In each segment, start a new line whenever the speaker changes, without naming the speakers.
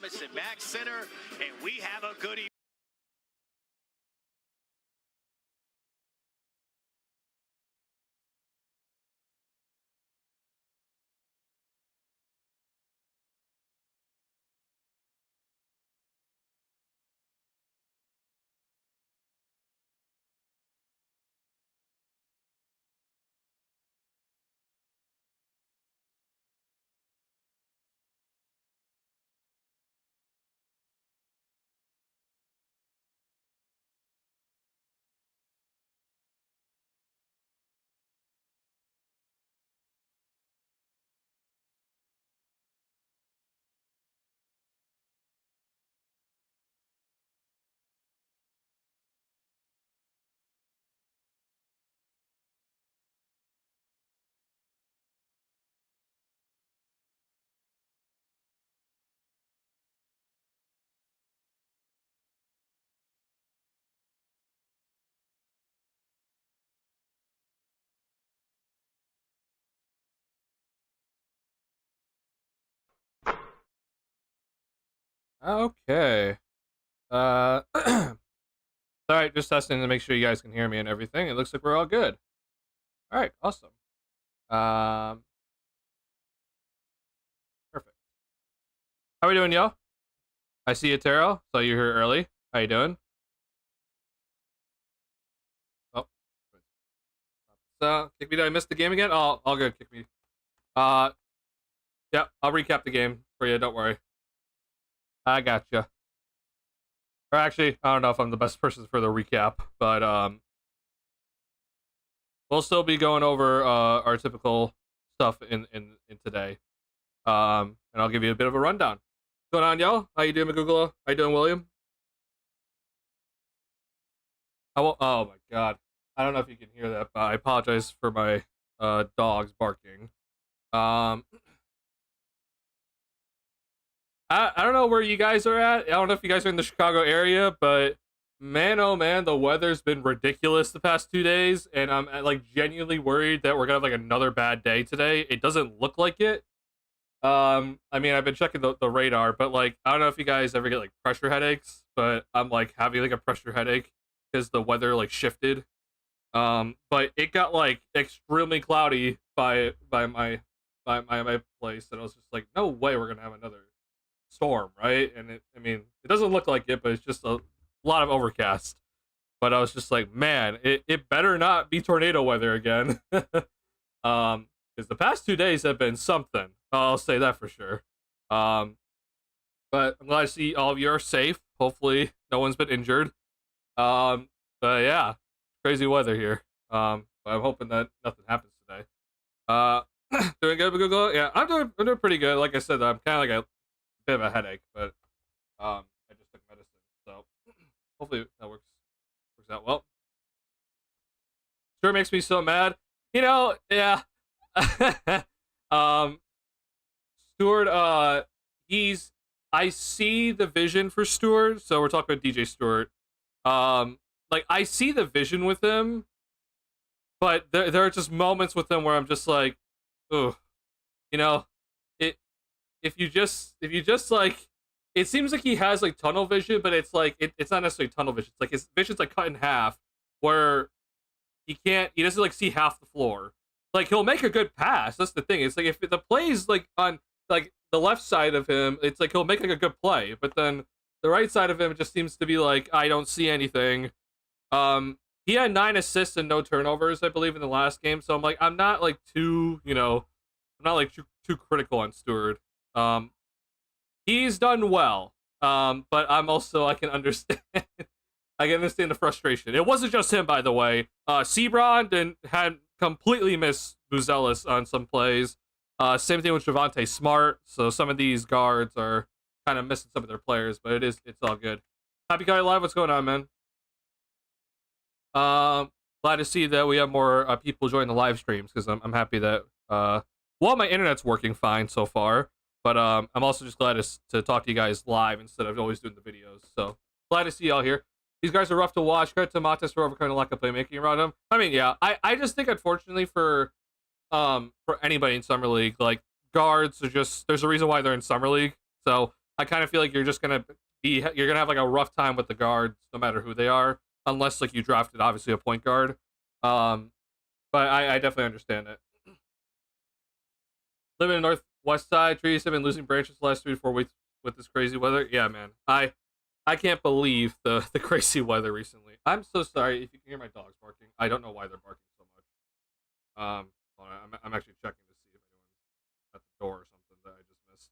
Thomas in back center, and we have a good evening.
Okay. All right, just testing to make sure you guys can hear me and everything. It looks like we're all good. All right, awesome. Perfect. How we doing, y'all? I see you, Taro. Saw you here early. How you doing? Oh, kick me. Did I miss the game again? Oh, all good. Kick me. Yeah, I'll recap the game for you. Don't worry. I got you. Or actually, I don't know if I'm the best person for the recap, but we'll still be going over our typical stuff in today. And I'll give you a bit of a rundown. What's going on, y'all? How you doing, Magugula? How you doing, William? Oh my god. I don't know if you can hear that, but I apologize for my dogs barking. I don't know where you guys are at. I don't know if you guys are in the Chicago area, but man, oh man, the weather's been ridiculous the past 2 days, and I'm like genuinely worried that we're gonna have like another bad day today. It doesn't look like it. I mean, I've been checking the radar, but like, I don't know if you guys ever get like pressure headaches, but I'm like having like a pressure headache because the weather like shifted. But it got like extremely cloudy by my place, and I was just like, no way, we're gonna have another storm, right? And I mean, it doesn't look like it, but it's just a lot of overcast. But I was just like, man, it better not be tornado weather again. Because the past 2 days have been something. I'll say that for sure. But I'm glad to see all of you are safe. Hopefully, no one's been injured. But yeah, crazy weather here. But I'm hoping that nothing happens today. Doing good, Google? Yeah, I'm doing pretty good. Like I said, I'm kind of like a bit of a headache, but I just took medicine, so hopefully that works out well. Sure makes me so mad. You know, yeah. Stewart, I see the vision for Stewart, so we're talking about DJ Stewart. Like, I see the vision with him, but there are just moments with him where I'm just like, ugh, you know, if you just like, it seems like he has like tunnel vision, but it's like it's not necessarily tunnel vision. It's like his vision's like cut in half, where he doesn't like see half the floor. Like, he'll make a good pass. That's the thing. It's like if the play's like on like the left side of him, it's like he'll make like a good play, but then the right side of him just seems to be like, I don't see anything. He had 9 assists and no turnovers, I believe, in the last game. So I'm like, I'm not like too critical on Stewart. He's done well. But I'm also, I can understand the frustration. It wasn't just him, by the way. Sebron had completely missed Buzelis on some plays. Same thing with Javonte Smart. So some of these guards are kind of missing some of their players, but it's all good. Happy Guy Live, what's going on, man? Glad to see that we have more people join the live streams, because I'm happy that my internet's working fine so far. But I'm also just glad to talk to you guys live instead of always doing the videos. So glad to see y'all here. These guys are rough to watch. Credit to Matas for overcoming the lack of playmaking around them. I mean, yeah, I just think, unfortunately, for anybody in Summer League, like, guards are just, there's a reason why they're in Summer League. So I kind of feel like you're gonna have like a rough time with the guards, no matter who they are, unless like you drafted obviously a point guard. Um, but I definitely understand it. Living in the northwest side, trees have been losing branches the last 3 to 4 weeks with this crazy weather. Yeah, man. I can't believe the crazy weather recently. I'm so sorry if you can hear my dogs barking. I don't know why they're barking so much. Hold on, I'm actually checking to see if anyone's at the door or something that I just missed.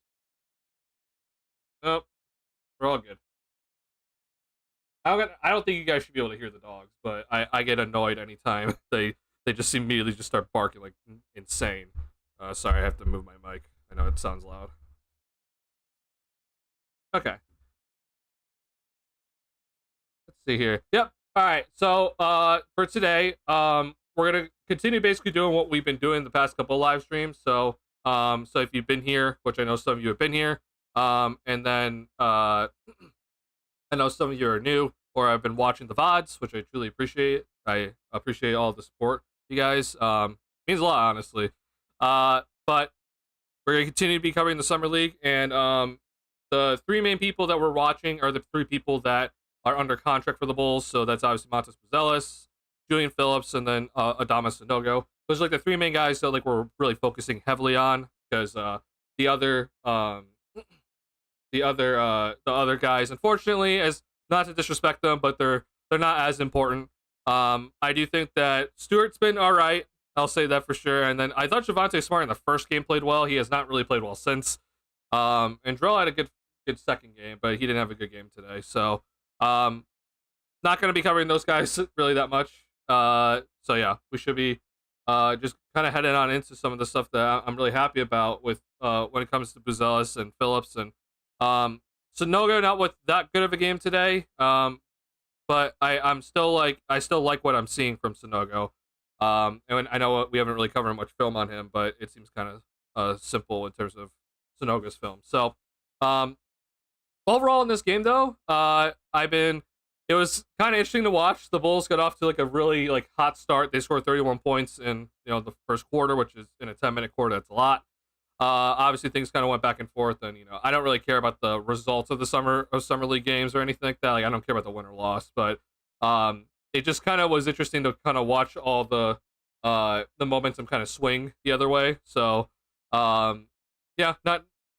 Nope, we're all good. I don't think you guys should be able to hear the dogs, but I get annoyed anytime they just immediately just start barking like insane. Sorry, I have to move my mic. I know it sounds loud. Okay. Let's see here. Yep. All right. So for today, we're gonna continue basically doing what we've been doing the past couple of live streams. So so if you've been here, which I know some of you have been here, and then I know some of you are new or have been watching the VODs, which I truly appreciate. I appreciate all the support, you guys. Means a lot, honestly. But we're gonna continue to be covering the summer league, and the 3 main people that we're watching are the 3 people that are under contract for the Bulls. So that's obviously Montes Buzelis, Julian Phillips, and then Adama Sanogo. Those are like the 3 main guys that like we're really focusing heavily on, because the other guys, unfortunately, as not to disrespect them, but they're not as important. I do think that Stewart's been all right. I'll say that for sure. And then I thought Javonte Smart in the first game played well. He has not really played well since. And Drell had a good second game, but he didn't have a good game today. So not going to be covering those guys really that much. So yeah, we should be just kind of heading on into some of the stuff that I'm really happy about with when it comes to Buzelis and Phillips. And Sanogo not with that good of a game today. But I still like what I'm seeing from Sanogo. And I know we haven't really covered much film on him, but it seems kind of simple in terms of Sanogo's film. So, overall in this game though, it was kind of interesting to watch. The Bulls got off to like a really like hot start. They scored 31 points in the first quarter, which is in a 10-minute quarter. That's a lot. Obviously things kind of went back and forth, and I don't really care about the results of the summer league games or anything like that. Like I don't care about the win or loss, but it just kind of was interesting to kind of watch all the momentum kind of swing the other way. So yeah,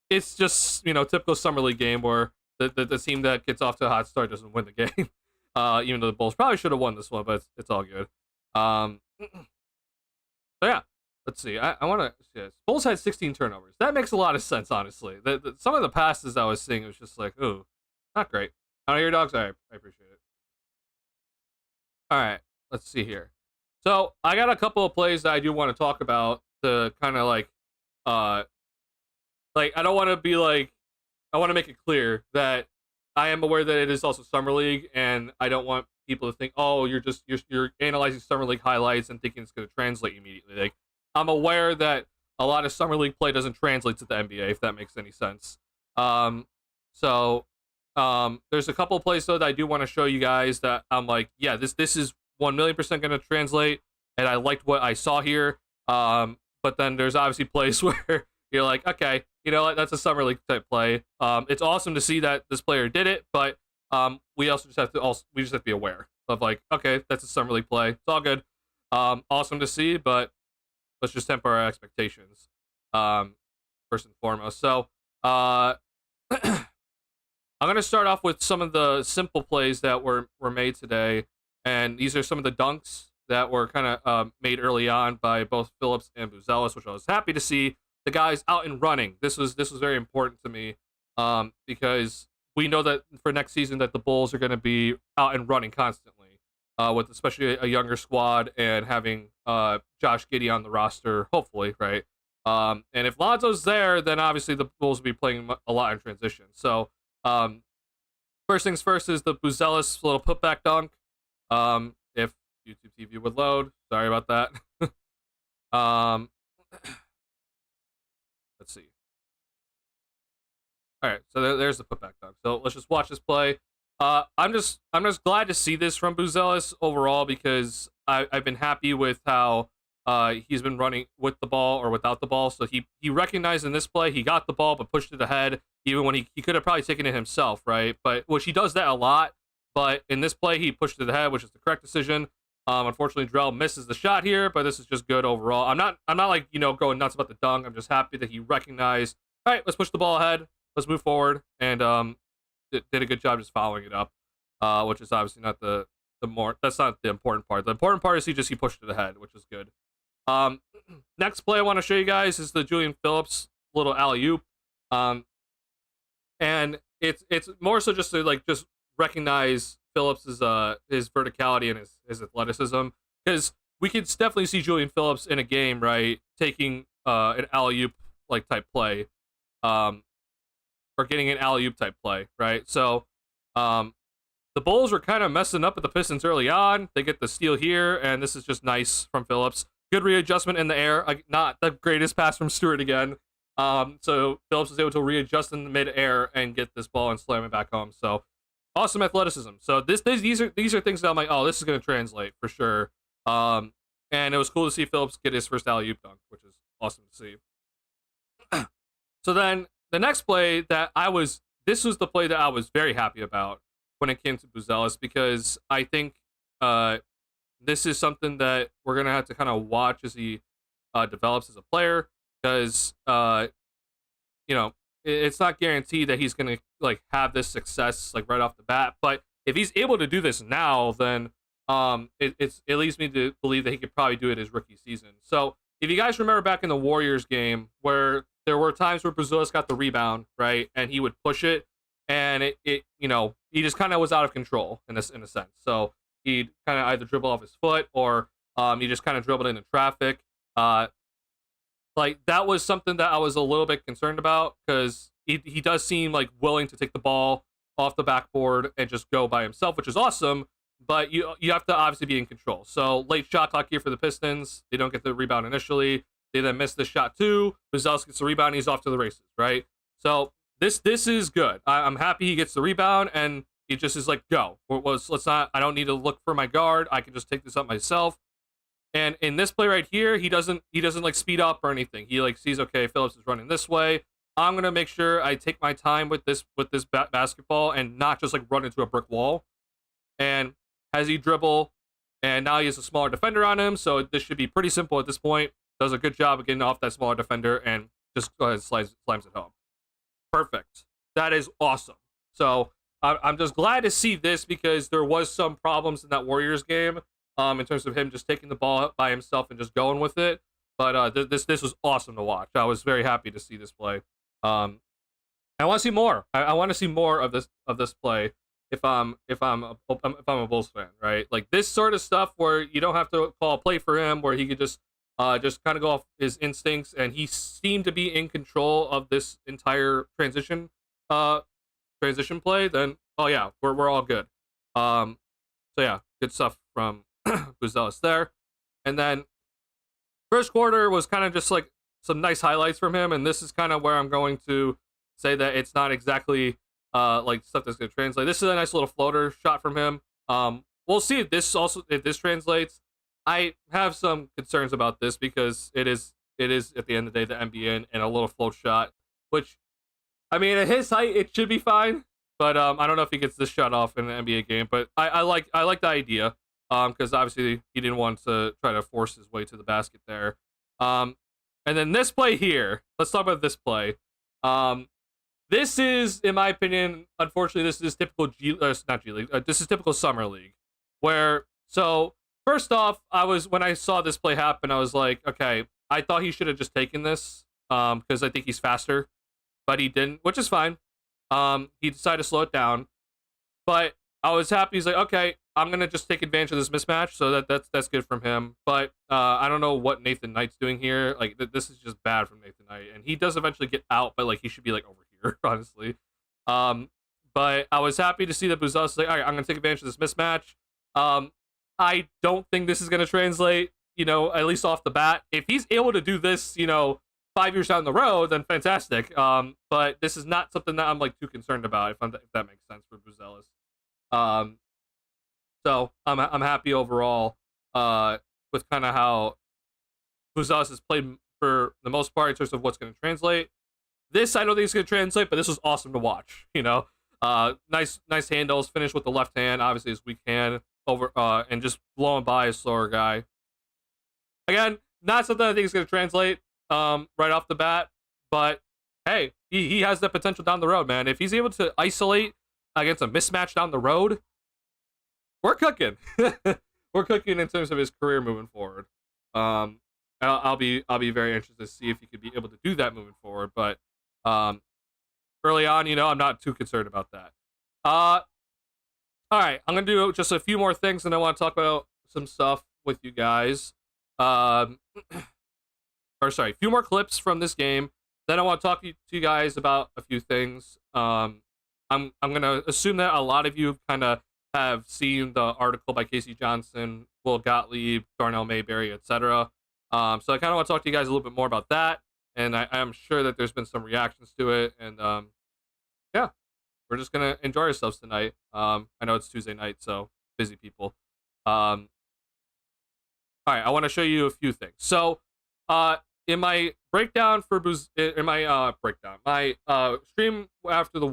it's just typical summer league game where the team that gets off to a hot start doesn't win the game. Even though the Bulls probably should have won this one, but it's all good. So yeah. Let's see. I want to. Yeah, Bulls had 16 turnovers. That makes a lot of sense, honestly. Some of the passes I was seeing was just like, ooh, not great. I don't hear dogs. I appreciate it. All right, let's see here. So I got a couple of plays that I do want to talk about to kind of like I don't want to be like, I want to make it clear that I am aware that it is also summer league, and I don't want people to think, oh, you're analyzing summer league highlights and thinking it's going to translate immediately. Like, I'm aware that a lot of summer league play doesn't translate to the NBA, if that makes any sense. So there's a couple of plays though that I do want to show you guys that I'm like, yeah, this is 1,000,000% going to translate, and I liked what I saw here. But then there's obviously plays where you're like, okay, you know what, that's a summer league type play. It's awesome to see that this player did it, but we also just have to be aware of like, okay, that's a summer league play. It's all good. Awesome to see, but let's just temper our expectations, first and foremost. So, I'm going to start off with some of the simple plays that were made today, and these are some of the dunks that were kind of made early on by both Phillips and Buzelis, which I was happy to see. The guys out and running. This was very important to me, because we know that for next season that the Bulls are going to be out and running constantly. With especially a younger squad and having Josh Giddey on the roster, hopefully, right? And if Lonzo's there, then obviously the Bulls will be playing a lot in transition. So, first things first is the Buzelis little putback dunk. If YouTube TV would load, sorry about that. Let's see. All right, so there's the putback dunk. So let's just watch this play. I'm just glad to see this from Buzelis overall, because I've been happy with how he's been running with the ball or without the ball. So he recognized in this play, he got the ball but pushed it ahead. even when he could have probably taken it himself, right? But which he does that a lot. But in this play, he pushed to the head, which is the correct decision. Unfortunately, Drell misses the shot here, but this is just good overall. I'm not like, going nuts about the dunk. I'm just happy that he recognized, all right, let's push the ball ahead, let's move forward, and did a good job just following it up, which is obviously not that's not the important part. The important part is he pushed it ahead, which is good. Next play I want to show you guys is the Julian Phillips little alley-oop. And it's more so just to just recognize Phillips's his verticality and his athleticism, because we could definitely see Julian Phillips in a game, right, taking an alley-oop type play, or getting an alley-oop type play, right? So the Bulls were kind of messing up with the Pistons early on. They get the steal here, and this is just nice from Phillips. Good readjustment in the air. Not the greatest pass from Stewart again. So Phillips was able to readjust in the mid-air and get this ball and slam it back home. So awesome athleticism. So these are things that I'm like, oh, this is going to translate for sure. And it was cool to see Phillips get his first alley-oop dunk, which is awesome to see. So then the next play this was the play that I was very happy about when it came to Buzelis, because I think this is something that we're going to have to kind of watch as he develops as a player, because it's not guaranteed that he's going to have this success right off the bat. But if he's able to do this now, then it leads me to believe that he could probably do it his rookie season. So if you guys remember back in the Warriors game, where there were times where Buzelis got the rebound, right, and he would push it, and he just kind of was out of control in a sense. So he'd kind of either dribble off his foot, or he just kind of dribbled into traffic. That was something that I was a little bit concerned about, because he does seem willing to take the ball off the backboard and just go by himself, which is awesome. But you have to obviously be in control. So late shot clock here for the Pistons. They don't get the rebound initially. They then miss the shot too. Buzelis gets the rebound. He's off to the races, right? So this is good. I'm happy he gets the rebound, and he just is go. I don't need to look for my guard. I can just take this up myself. And in this play right here, he doesn't speed up or anything. He sees, okay, Phillips is running this way. I'm gonna make sure I take my time with this basketball and not just run into a brick wall. And has he dribble, and now he has a smaller defender on him, so this should be pretty simple at this point. Does a good job of getting off that smaller defender and just go ahead and slams it home. Perfect. That is awesome. So I'm just glad to see this, because there was some problems in that Warriors game in terms of him just taking the ball by himself and just going with it. But this was awesome to watch. I was very happy to see this play. I want to see more. I want to see more of this play. If I'm a Bulls fan, right? This sort of stuff where you don't have to call a play for him, where he could just kind of go off his instincts, and he seemed to be in control of this entire transition play. Then yeah, we're all good. So yeah, good stuff from Buzelis there. And then first quarter was kind of just some nice highlights from him, and this is kind of where I'm going to say that it's not exactly stuff that's going to translate. This is a nice little floater shot from him. We'll see if this translates. I have some concerns about this, because it is at the end of the day the NBA, and a little float shot, which, I mean, at his height it should be fine, but I don't know if he gets this shot off in an NBA game. But I like the idea, because obviously he didn't want to try to force his way to the basket there. And then this play here, let's talk about this play. This is, in my opinion, unfortunately, this is typical not G League. This is typical Summer League, where, so first off, when I saw this play happen, I was like, okay, I thought he should have just taken this, because I think he's faster, but he didn't, which is fine. He decided to slow it down, but I was happy. He's like, okay, I'm gonna just take advantage of this mismatch, so that's good from him. But I don't know what Nathan Knight's doing here. This is just bad from Nathan Knight, and he does eventually get out, but he should be over here, honestly. But I was happy to see that Buzelis is all right, I'm gonna take advantage of this mismatch. I don't think this is gonna translate, at least off the bat. If he's able to do this, 5 years down the road, then fantastic. But this is not something that I'm too concerned about, if that makes sense for Buzelis. So I'm happy overall with kind of how Buzelis has played for the most part in terms of what's going to translate. This I don't think is going to translate, but this was awesome to watch. Nice handles, finish with the left hand, obviously as we can over and just blowing by a slower guy. Again, not something I think is going to translate right off the bat, but hey, he has the potential down the road, man. If he's able to isolate against a mismatch down the road, we're cooking. We're cooking in terms of his career moving forward. I'll be very interested to see if he could be able to do that moving forward. But early on, I'm not too concerned about that. All right, I'm gonna do just a few more things, and I want to talk about some stuff with you guys. A few more clips from this game. Then I want to talk to you guys about a few things. I'm gonna assume that a lot of you kind of have seen the article by Casey Johnson, Will Gottlieb, Darnell Mayberry, etc. So I kind of want to talk to you guys a little bit more about that, and I'm sure that there's been some reactions to it, and yeah, we're just gonna enjoy ourselves tonight. I know it's Tuesday night, so busy people. All right, I want to show you a few things. So, in my breakdown for my stream after the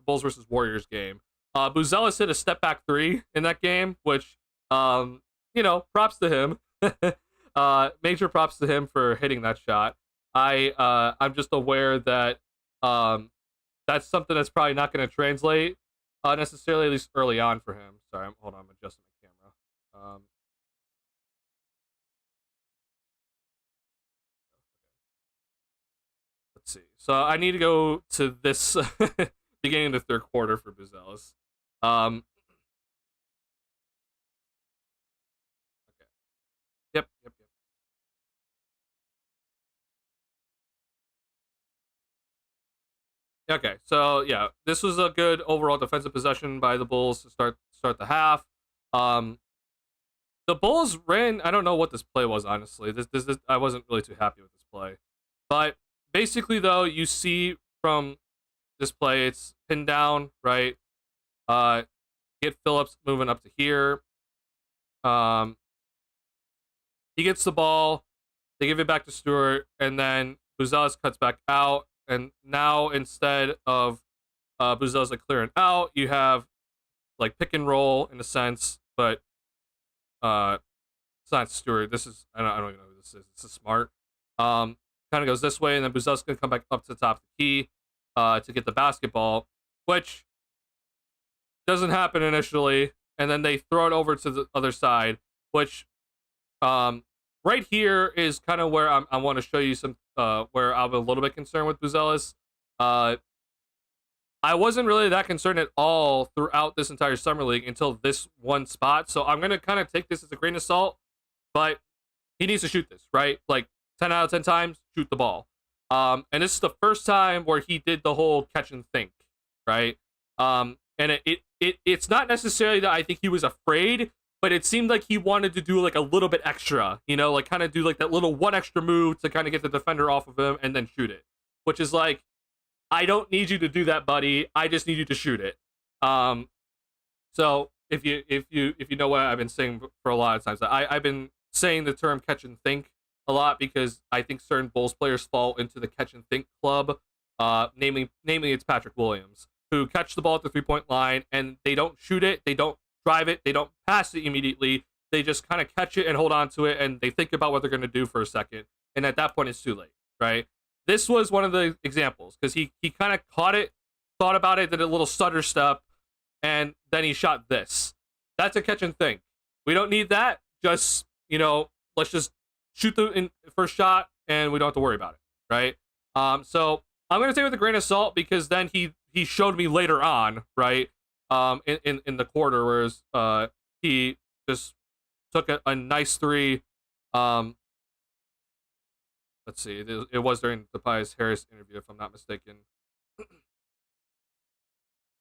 Bulls versus Warriors game, Buzelis hit a step back 3 in that game, which, props to him. Major props to him for hitting that shot. I'm just aware that that's something that's probably not going to translate necessarily, at least early on for him. Sorry, hold on, I'm adjusting my camera. Let's see. So I need to go to this beginning of the third quarter for Buzelis. Okay. Yep. Okay, so yeah, this was a good overall defensive possession by the Bulls to start the half. The Bulls ran. I don't know what this play was, honestly. This I wasn't really too happy with this play, but basically though, you see from this play, it's pinned down, right? Get Phillips moving up to here. He gets the ball. They give it back to Stewart, and then Buzelis cuts back out. And now instead of Buzelis like clearing out, you have like pick and roll in a sense, but it's not Stewart. This is I don't even know who this is. This is Smart. Kind of goes this way, and then Buzelis gonna come back up to the top of the key to get the basketball, which doesn't happen initially, and then they throw it over to the other side, which right here is kind of where I want to show you some where I'm a little bit concerned with Buzelis. I wasn't really that concerned at all throughout this entire summer league until this one spot, so I'm gonna kind of take this as a grain of salt. But he needs to shoot this, right? Like 10 out of 10 times, shoot the ball. And this is the first time where he did the whole catch and think, right? And it's not necessarily that I think he was afraid, but it seemed like he wanted to do like a little bit extra, like kind of do like that little one extra move to kind of get the defender off of him and then shoot it, which is like, I don't need you to do that, buddy. I just need you to shoot it. So if you know what I've been saying for a lot of times, I've been saying the term catch and think a lot because I think certain Bulls players fall into the catch and think club. Namely it's Patrick Williams, who catch the ball at the 3-point line and they don't shoot it, they don't drive it, they don't pass it immediately. They just kind of catch it and hold on to it, and they think about what they're going to do for a second. And at that point, it's too late, right? This was one of the examples because he kind of caught it, thought about it, did a little stutter step, and then he shot this. That's a catch and think. We don't need that. Just, let's just shoot the first shot, and we don't have to worry about it, right? So I'm going to take it with a grain of salt because then he showed me later on, right, in the quarter, whereas he just took a nice three. Let's see, it was during the Tobias Harris interview, if I'm not mistaken.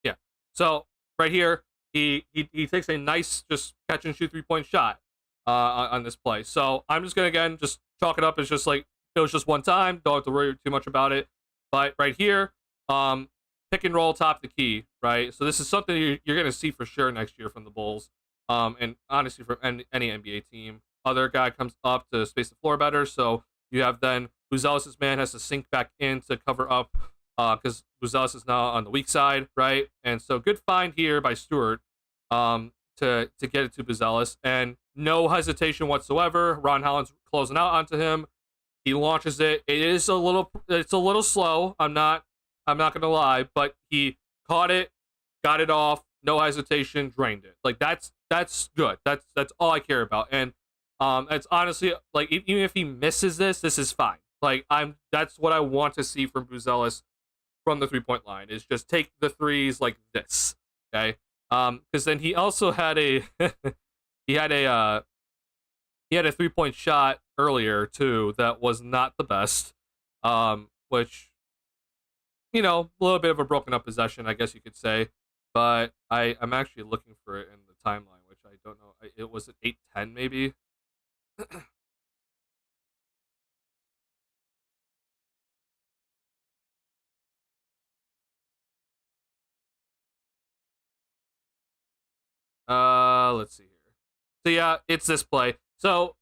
Yeah. So right here, he takes a nice just catch and shoot 3-point shot on this play. So I'm just gonna again just chalk it up as just like it was just one time. Don't have to worry too much about it. But right here, pick and roll top the key, right? So this is something you're gonna see for sure next year from the Bulls. And honestly from any NBA team. Other guy comes up to space the floor better, so You have then Buzelis' man has to sink back in to cover up because Buzelis is now on the weak side, right? And so good find here by Stewart to get it to Buzelis, and no hesitation whatsoever. Ron Holland's closing out onto him. He launches it. It's a little slow. I'm not gonna lie, but he caught it, got it off, no hesitation, drained it. Like that's good. That's all I care about. And it's honestly like even if he misses this is fine. Like that's what I want to see from Buzelis from the 3-point line is just take the threes like this. Okay. Because then he also had a he had a 3-point shot earlier too that was not the best. Which a little bit of a broken up possession, I guess you could say. But I'm actually looking for it in the timeline, which I don't know. It was at 8:10 maybe. Let's see here. So yeah, it's this play. So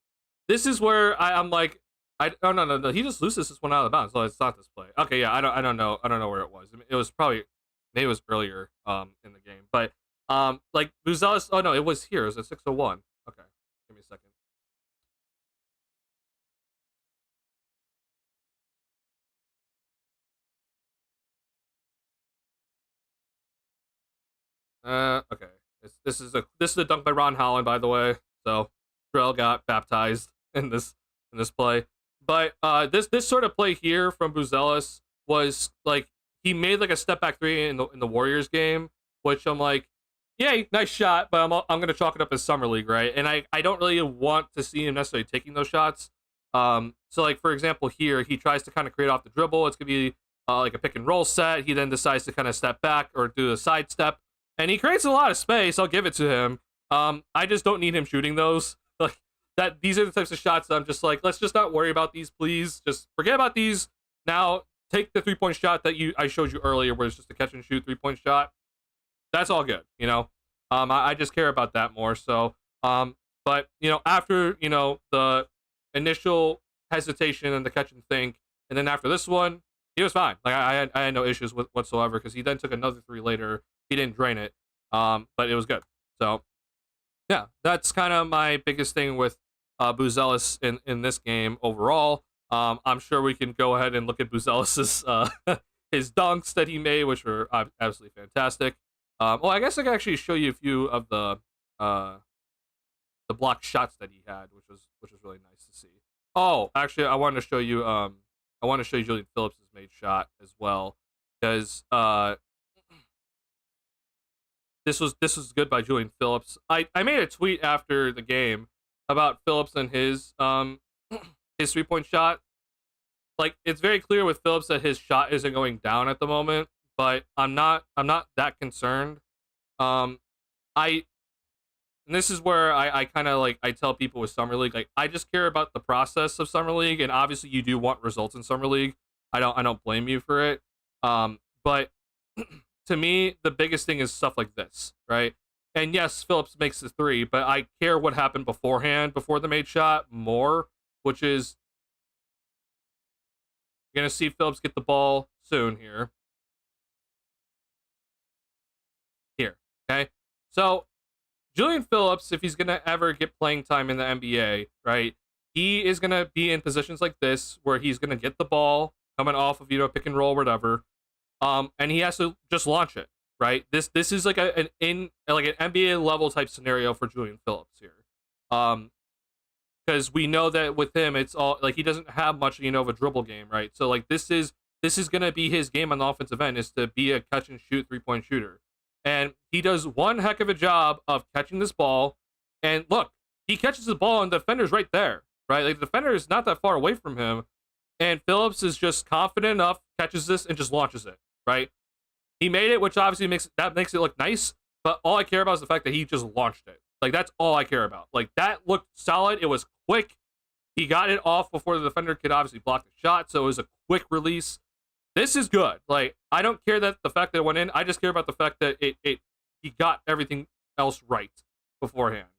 this is where I'm like, no. He just loses this one out of bounds. So it's not this play. Okay, yeah, I don't know where it was. I mean, it was maybe it was earlier in the game, but like Buzelis. Oh no, it was here. It was at 6:01. Okay, give me a second. Okay. This is a dunk by Ron Holland, by the way. So Drell got baptized in this play. But this sort of play here from Buzelis was like he made like a step back three in the Warriors game, which I'm like, yeah, nice shot, but I'm gonna chalk it up as summer league, right? And I don't really want to see him necessarily taking those shots. So like for example here, he tries to kind of create off the dribble. It's gonna be like a pick and roll set. He then decides to kind of step back or do a side step. And he creates a lot of space. I'll give it to him. I just don't need him shooting those. Like that. These are the types of shots that I'm just like, let's just not worry about these, please. Just forget about these. Now take the 3-point shot that I showed you earlier, where it's just a catch and shoot 3-point shot. That's all good. I just care about that more. So, but after the initial hesitation and the catch and think, and then after this one, he was fine. Like I had no issues with whatsoever because he then took another three later. He didn't drain it, but it was good. So, yeah, that's kind of my biggest thing with Buzelis in this game overall. I'm sure we can go ahead and look at Buzelis's his dunks that he made, which were absolutely fantastic. Well, I guess I can actually show you a few of the blocked shots that he had, which was really nice to see. Oh, actually, I wanted to show you Julian Phillips' made shot as well because This was good by Julian Phillips. I made a tweet after the game about Phillips and his his 3-point shot. Like it's very clear with Phillips that his shot isn't going down at the moment, but I'm not that concerned. And this is where I kind of like I tell people with Summer League, like I just care about the process of Summer League, and obviously you do want results in Summer League. I don't blame you for it. But to me, the biggest thing is stuff like this, right? And yes, Phillips makes the three, but I care what happened beforehand, before the made shot, more, which is you're going to see Phillips get the ball soon here. Here, okay? So, Julian Phillips, if he's going to ever get playing time in the NBA, right, he is going to be in positions like this where he's going to get the ball coming off of, pick and roll, whatever. And he has to just launch it, right? This is like an NBA level type scenario for Julian Phillips here, because we know that with him it's all like he doesn't have much of a dribble game, right? So like this is gonna be his game on the offensive end, is to be a catch and shoot 3-point shooter, and he does one heck of a job of catching this ball. And look, he catches the ball and the defender's right there, right? Like the defender is not that far away from him, and Phillips is just confident enough, catches this and just launches it. Right, he made it, which obviously makes it look nice. But all I care about is the fact that he just launched it. Like that's all I care about. Like that looked solid. It was quick. He got it off before the defender could obviously block the shot, so it was a quick release. This is good. Like I don't care that the fact that it went in. I just care about the fact that he got everything else right beforehand.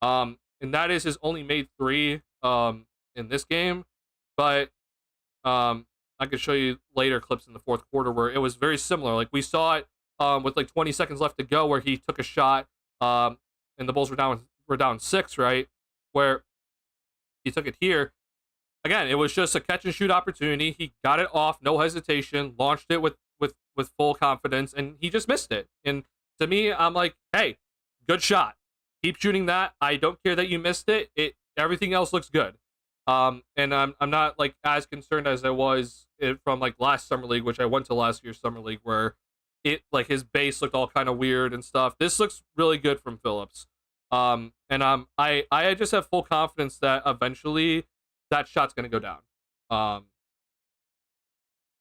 And that is his only made three in this game. but I could show you later clips in the fourth quarter where it was very similar. Like we saw it with like 20 seconds left to go, where he took a shot, and the Bulls were down 6, right? Where he took it here. Again, it was just a catch and shoot opportunity. He got it off, no hesitation, launched it with full confidence, and he just missed it. And to me, I'm like, hey, good shot. Keep shooting that. I don't care that you missed it. Everything else looks good. And I'm not like as concerned as I was from like last summer league, which I went to last year's summer league, where it like his base looked all kind of weird and stuff. This looks really good from Phillips. And I just have full confidence that eventually that shot's gonna go down.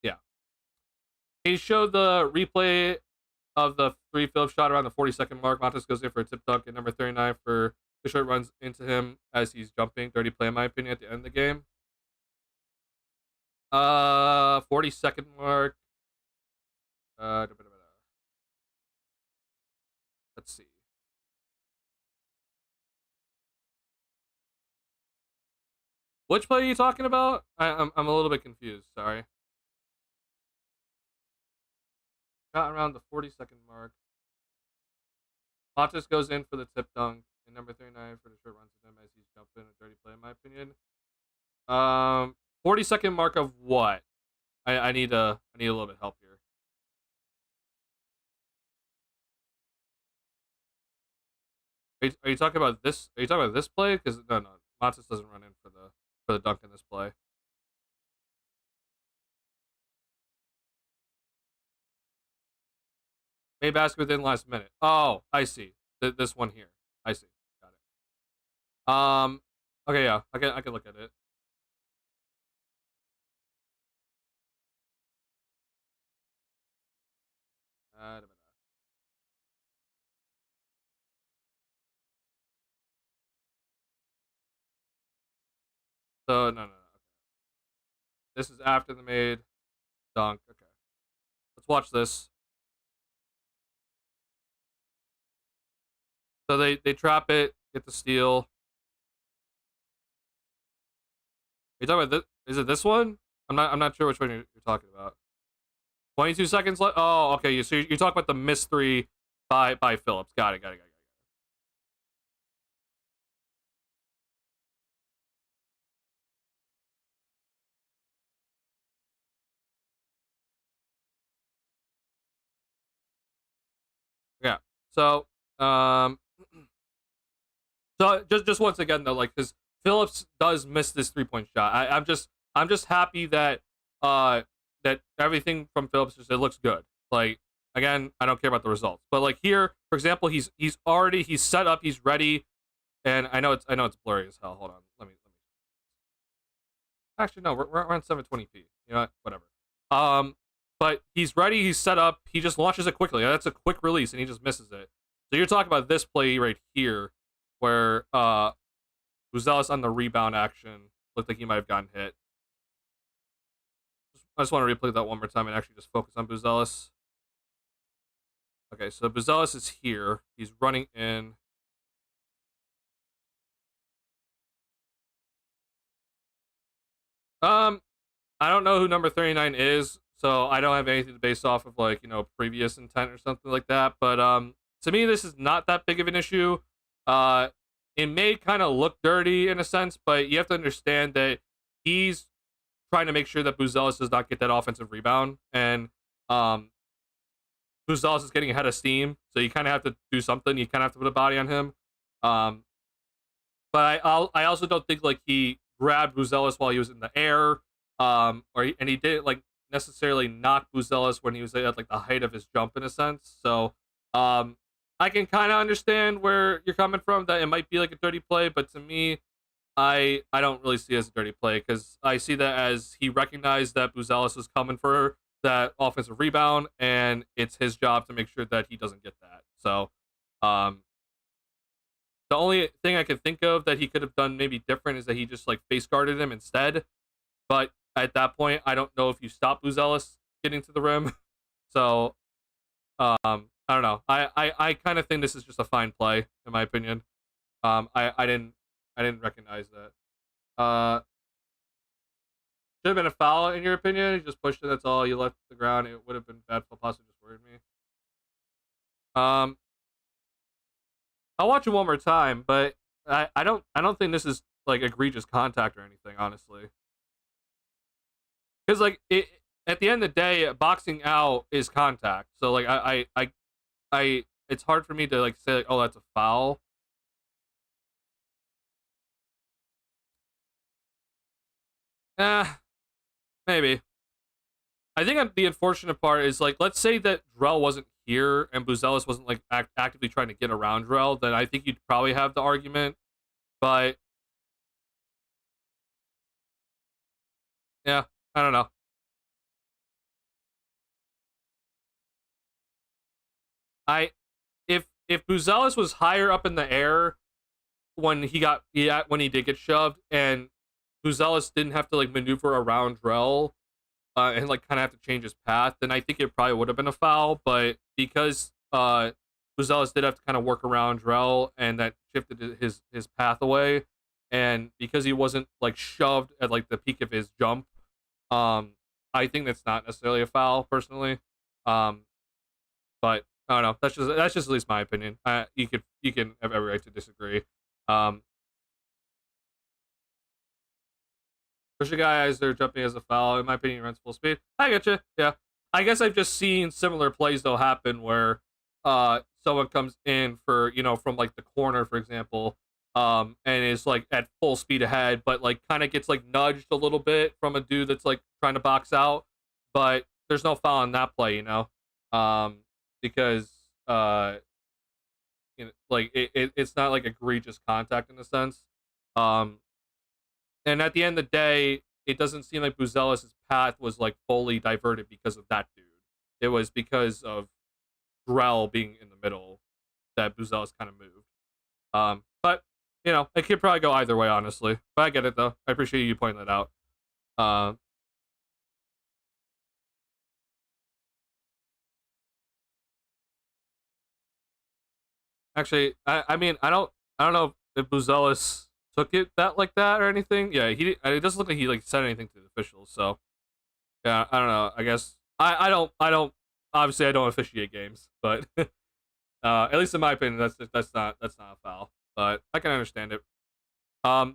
Yeah. He showed the replay of the 3 Phillips shot around the 40-second mark. Montes goes in for a tip dunk, and number 39 for the short runs into him as he's jumping. Dirty play, in my opinion, at the end of the game. 40-second mark. Let's see. Which play are you talking about? I'm a little bit confused. Sorry. Got around the 40-second mark. Montes goes in for the tip dunk, and number 39 for the short runs to him as he's jumping. A dirty play, in my opinion. 40-second mark of what? I need a little bit of help here. Are you talking about this? Are you talking about this play? Because no, Montes doesn't run in for the dunk in this play. Made basket within last minute. Oh, I see. This one here. I see. Got it. Okay, yeah, I can look at it. So no. Okay. This is after the made dunk. Okay. Let's watch this. So they trap it, get the steal. Are you talking about this? Is it this one? I'm not sure which one you're talking about. 22 seconds left. Oh, okay. So you're talking about the missed 3 by Phillips. Got it. Yeah. So so just once again though, like because Phillips does miss this 3-point shot. I'm just happy that that everything from Phillips just it looks good. Like again, I don't care about the results, but like here, for example, he's set up, he's ready, and I know it's blurry as hell. Hold on, let me. Actually, no, we're on 720p. You know what? Whatever. But he's ready. He's set up. He just launches it quickly. That's a quick release, and he just misses it. So you're talking about this play right here, where Buzelis on the rebound action looked like he might have gotten hit. I just want to replay that one more time and actually just focus on Buzelis. Okay, so Buzelis is here. He's running in. I don't know who number 39 is, so I don't have anything to base off of like, previous intent or something like that. But to me, this is not that big of an issue. It may kind of look dirty in a sense, but you have to understand that he's trying to make sure that Buzelis does not get that offensive rebound, and Buzelis is getting ahead of steam, so you kind of have to do something. You kind of have to put a body on him. But I also don't think like he grabbed Buzelis while he was in the air, and he didn't like necessarily knock Buzelis when he was at like the height of his jump in a sense. So I can kind of understand where you're coming from, that it might be like a dirty play, but to me, I don't really see it as a dirty play, because I see that as he recognized that Buzelis was coming for that offensive rebound, and it's his job to make sure that he doesn't get that. So the only thing I could think of that he could have done maybe different is that he just like face guarded him instead. But at that point, I don't know if you stop Buzelis getting to the rim. So I don't know. I kind of think this is just a fine play in my opinion. I didn't recognize that. should have been a foul in your opinion. You just pushed it. That's all. You left the ground. It would have been bad. Possibly just worried me. I'll watch it one more time, but I don't think this is like egregious contact or anything, honestly. Because like at the end of the day, boxing out is contact. So like I it's hard for me to like say like, oh, that's a foul. Maybe. I think the unfortunate part is like, let's say that Drell wasn't here and Buzelis wasn't like actively trying to get around Drell, then I think you'd probably have the argument. But yeah, I don't know. I if Buzelis was higher up in the air when when he did get shoved, and Buzelis didn't have to like maneuver around Drell and like kind of have to change his path, then I think it probably would have been a foul. But because Buzelis did have to kind of work around Drell, and that shifted his path away, and because he wasn't like shoved at like the peak of his jump, I think that's not necessarily a foul personally. But I don't know. That's just at least my opinion. You can have every right to disagree. Push a guy as they're jumping as a foul. In my opinion, runs full speed. I get you. Yeah. I guess I've just seen similar plays though happen where someone comes in for from like the corner, for example, and is like at full speed ahead, but like kind of gets like nudged a little bit from a dude that's like trying to box out, but there's no foul on that play, because like it's not like egregious contact in a sense. And at the end of the day, it doesn't seem like Buzelis' path was like fully diverted because of that dude. It was because of Drell being in the middle that Buzelis kind of moved. But it could probably go either way, honestly. But I get it though. I appreciate you pointing that out. Actually, I mean, I don't know if Buzelis took it like that or anything. Yeah, it doesn't look like he like said anything to the officials. So yeah, I don't know. I guess I don't obviously I don't officiate games, but at least in my opinion, that's not a foul. But I can understand it.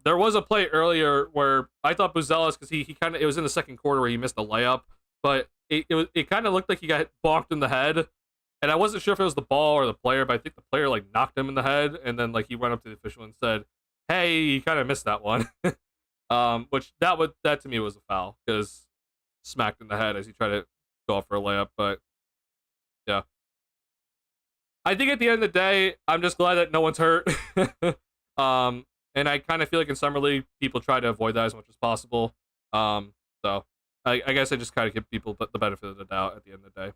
There was a play earlier where I thought Buzelis, because he kind of, it was in the second quarter where he missed a layup, but it kind of looked like he got bonked in the head. And I wasn't sure if it was the ball or the player, but I think the player like knocked him in the head, and then like he went up to the official and said, "Hey, you kind of missed that one," which that to me was a foul because smacked in the head as he tried to go off for a layup. But yeah, I think at the end of the day, I'm just glad that no one's hurt. And I kind of feel like in summer league, people try to avoid that as much as possible. So I guess I just kind of give people the benefit of the doubt at the end of the day.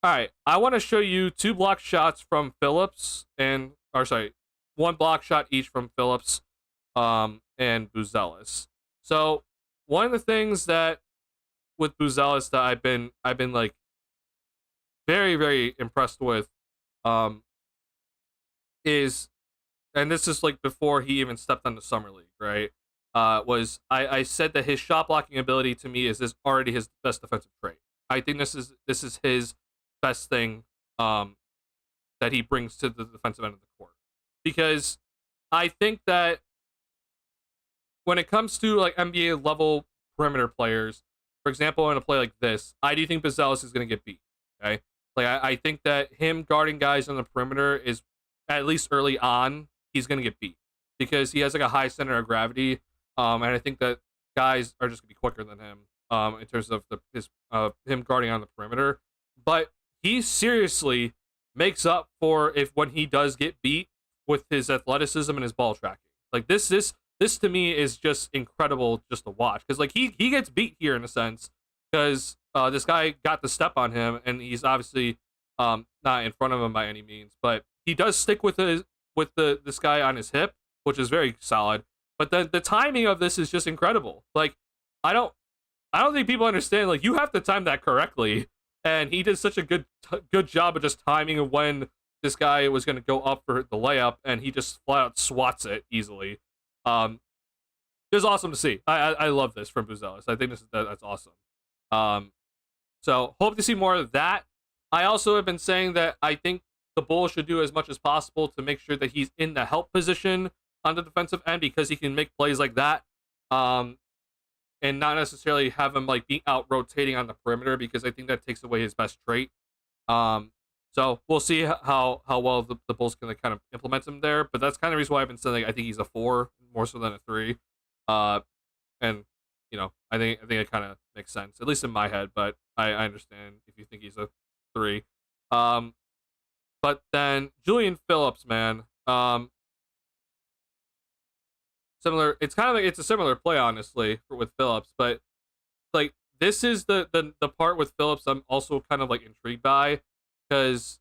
All right, I want to show you two block shots from Phillips one block shot each from Phillips, and Buzelis. So one of the things that with Buzelis that I've been like very, very impressed with, is, and this is like before he even stepped on the summer league, right? Was I said that his shot blocking ability to me is already his best defensive trait. I think this is his best thing that he brings to the defensive end of the court, because I think that when it comes to like NBA level perimeter players, for example, in a play like this, I do think Buzelis is going to get beat. Okay, like I think that him guarding guys on the perimeter is, at least early on, he's going to get beat because he has like a high center of gravity, and I think that guys are just going to be quicker than him in terms of him guarding on the perimeter. But he seriously makes up for when he does get beat with his athleticism and his ball tracking. Like this to me is just incredible just to watch, because like he gets beat here in a sense because this guy got the step on him, and he's obviously not in front of him by any means, but he does stick with this guy on his hip, which is very solid. But the timing of this is just incredible. Like I don't think people understand, like you have to time that correctly. And he did such a good job of just timing of when this guy was going to go up for the layup, and he just flat out swats it easily. just awesome to see. I love this from Buzelis. I think that's awesome. So hope to see more of that. I also have been saying that I think the Bulls should do as much as possible to make sure that he's in the help position on the defensive end because he can make plays like that. And not necessarily have him like be out rotating on the perimeter because I think that takes away his best trait. So we'll see how well the Bulls can like, kind of implement him there. But that's kind of the reason why I've been saying like, I think he's a 4 more so than a 3. And you know, I think it kind of makes sense, at least in my head. But I understand if you think he's a 3. But then Julian Phillips, man. Similar. It's kind of like it's a similar play, honestly, with Phillips. But like this is the part with Phillips I'm also kind of like intrigued by because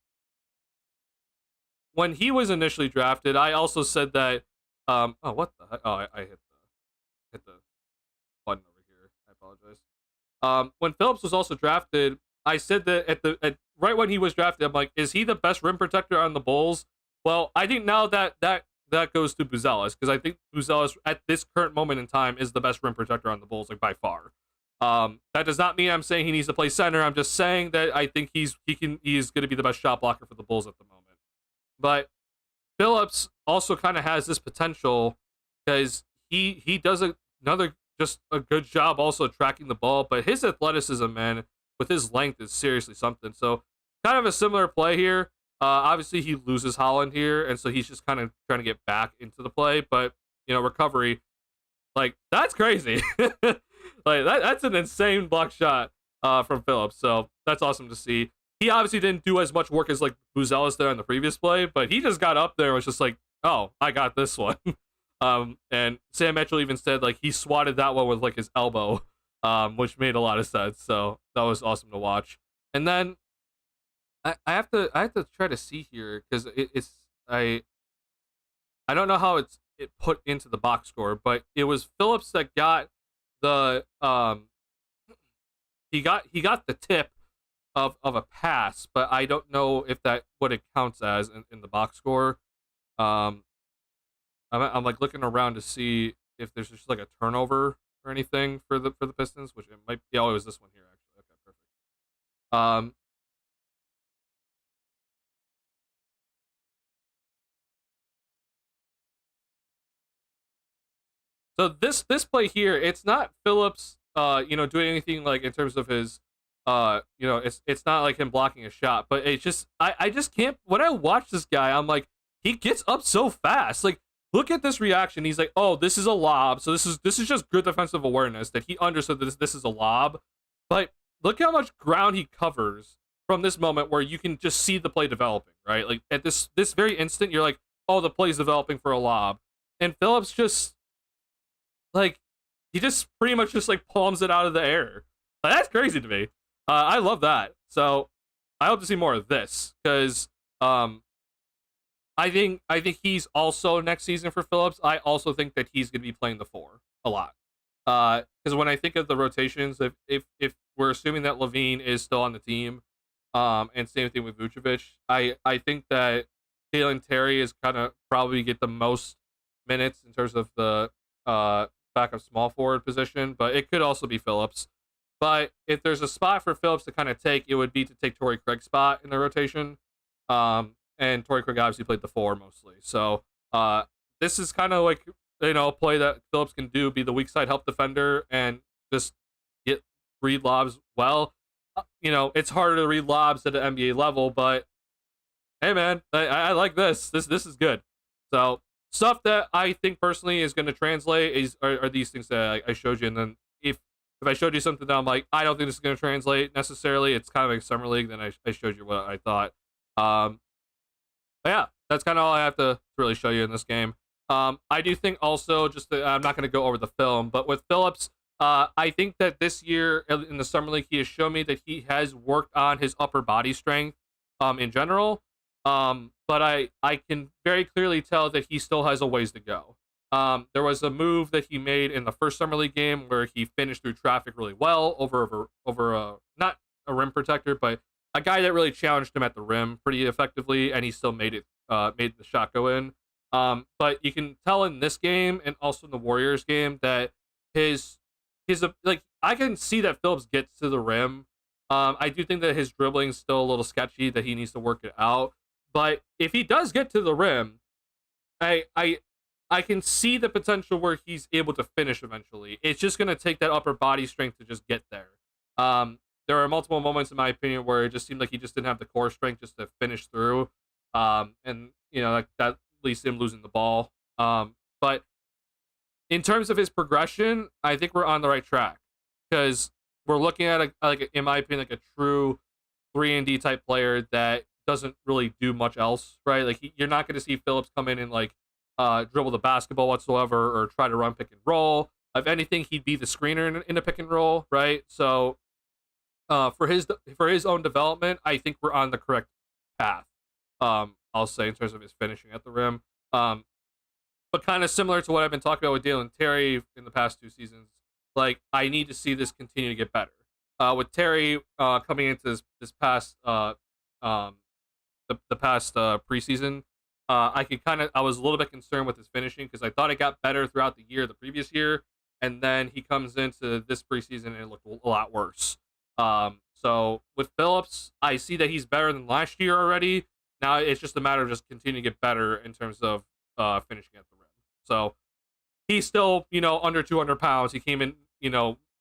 when he was initially drafted, I also said that. Oh, what the heck? Oh, I hit the button over here. I apologize. When Phillips was also drafted, I said that at right when he was drafted, I'm like, is he the best rim protector on the Bulls? Well, I think now that goes to Buzelis because I think Buzelis at this current moment in time is the best rim protector on the Bulls, like by far. That does not mean I'm saying he needs to play center. I'm just saying that I think he's going to be the best shot blocker for the Bulls at the moment. But Phillips also kind of has this potential because he does another just a good job also tracking the ball, but his athleticism, man, with his length is seriously something. So kind of a similar play here. Obviously, he loses Holland here, and so he's just kind of trying to get back into the play. But, you know, recovery, like, that's crazy. Like, that's an insane block shot from Phillips. So that's awesome to see. He obviously didn't do as much work as, like, Buzelis did on the previous play, but he just got up there and was just like, oh, I got this one. And Sam Mitchell even said, like, he swatted that one with, like, his elbow, which made a lot of sense. So that was awesome to watch. And then I have to try to see here because I don't know how it put into the box score, but it was Phillips that got the he got the tip of a pass, but I don't know if that what it counts as in the box score. I'm like looking around to see if there's just like a turnover or anything for the Pistons, which it might be. Oh, it was this one here actually. Okay, perfect. So this play here, it's not Phillips, doing anything like in terms of his, it's not like him blocking a shot, but it's just I just can't. When I watch this guy, I'm like, he gets up so fast. Like, look at this reaction. He's like, oh, this is a lob. So this is just good defensive awareness that he understood that this is a lob. But look how much ground he covers from this moment where you can just see the play developing, right? Like at this very instant, you're like, oh, the play's developing for a lob, and Phillips just. Like, he just pretty much just like palms it out of the air. Like, that's crazy to me. I love that. So I hope to see more of this because I think he's also next season for Phillips. I also think that he's gonna be playing the 4 a lot. Because when I think of the rotations, if we're assuming that Levine is still on the team, and same thing with Vucevic, I think that Taylor Terry is kind of probably get the most minutes in terms of the backup small forward position, but it could also be Phillips. But if there's a spot for Phillips to kind of take, it would be to take Torrey Craig's spot in the rotation. And Torrey Craig obviously played the 4 mostly. So this is kind of like, a play that Phillips can do, be the weak side help defender and just read lobs well. It's harder to read lobs at an NBA level, but hey, man, I like this. This is good. So stuff that I think personally is going to translate are these things that I showed you. And then if I showed you something that I'm like, I don't think this is going to translate necessarily, it's kind of like Summer League, then I showed you what I thought. But yeah, that's kind of all I have to really show you in this game. I do think also, just that I'm not going to go over the film, but with Phillips, I think that this year in the Summer League, he has shown me that he has worked on his upper body strength in general. But I can very clearly tell that he still has a ways to go. There was a move that he made in the first Summer League game where he finished through traffic really well over not a rim protector, but a guy that really challenged him at the rim pretty effectively, and he still made the shot go in. But you can tell in this game and also in the Warriors game that his like I can see that Phillips gets to the rim. I do think that his dribbling is still a little sketchy, that he needs to work it out. But if he does get to the rim, I I I can see the potential where he's able to finish eventually. It's just gonna take that upper body strength to just get there. There are multiple moments in my opinion where it just seemed like he just didn't have the core strength just to finish through. And that leads to him losing the ball. But in terms of his progression, I think we're on the right track because we're looking at in my opinion, like a true 3-and-D type player that doesn't really do much else, right? Like you're not going to see Phillips come in and like dribble the basketball whatsoever or try to run pick and roll. If anything, he'd be the screener in a pick and roll, right? So for his own development, I think we're on the correct path. I'll say in terms of his finishing at the rim. But kind of similar to what I've been talking about with Dalen Terry in the past 2 seasons, like I need to see this continue to get better. With Terry coming into this past the past preseason, I was a little bit concerned with his finishing because I thought it got better throughout the previous year, and then he comes into this preseason and it looked a lot worse. So with Phillips, I see that he's better than last year already. Now it's just a matter of just continuing to get better in terms of finishing at the rim. So he's still, under 200 pounds. He came in,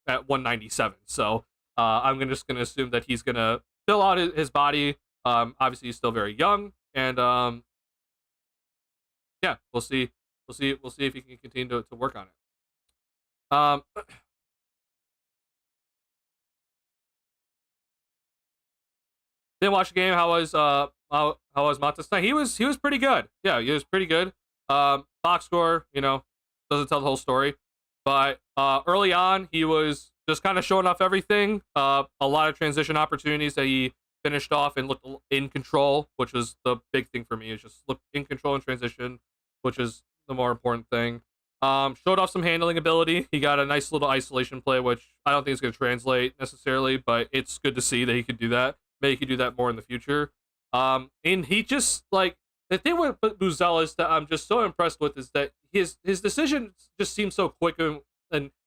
at 197. So I'm just going to assume that he's going to fill out his body. Obviously, he's still very young. And yeah, we'll see. We'll see if he can continue to work on it. Didn't watch the game. How was Matas tonight? He was pretty good. Yeah, he was pretty good. Box score, doesn't tell the whole story. But early on, he was just kind of showing off everything. A lot of transition opportunities that he finished off and looked in control, which was the big thing for me. Is just look in control in transition, which is the more important thing. Showed off some handling ability. He got a nice little isolation play, which I don't think is going to translate necessarily, but it's good to see that he could do that. Maybe he could do that more in the future. And he just like the thing with Buzelis that I'm just so impressed with is that his decisions just seem so quick, and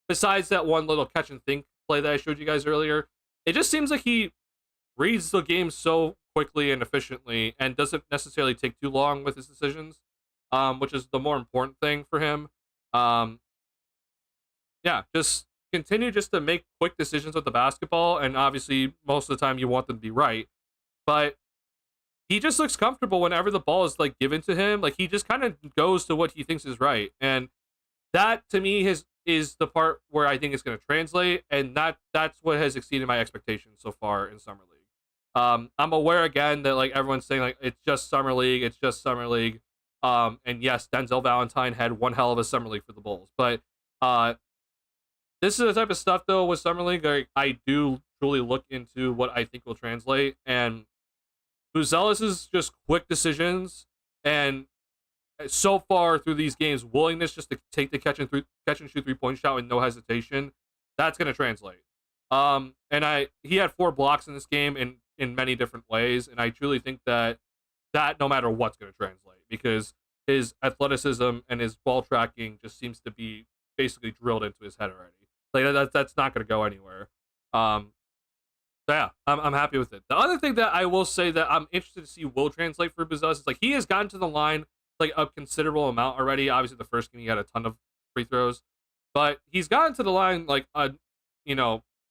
besides that one little catch and think play that I showed you guys earlier, it just seems like he reads the game so quickly and efficiently and doesn't necessarily take too long with his decisions, which is the more important thing for him. Yeah, just continue just to make quick decisions with the basketball, and obviously most of the time you want them to be right, but he just looks comfortable whenever the ball is like given to him. Like he just kind of goes to what he thinks is right, and that to me is the part where I think it's going to translate, and that's what has exceeded my expectations so far in summer league. I'm aware again that like everyone's saying like it's just summer league, and yes, Denzel Valentine had one hell of a summer league for the Bulls, but this is the type of stuff though with summer league I do truly look into what I think will translate, and Buzelis is just quick decisions, and so far through these games, willingness just to take the catch and shoot 3-point shot with no hesitation, that's going to translate. And he had 4 blocks in this game in many different ways, and I truly think that no matter what's going to translate, because his athleticism and his ball tracking just seems to be basically drilled into his head already. Like that's not going to go anywhere. So yeah, I'm happy with it. The other thing that I will say that I'm interested to see will translate for Buzelis is like he has gotten to the line like a considerable amount already. Obviously, the first game he got a ton of free throws, but he's gotten to the line like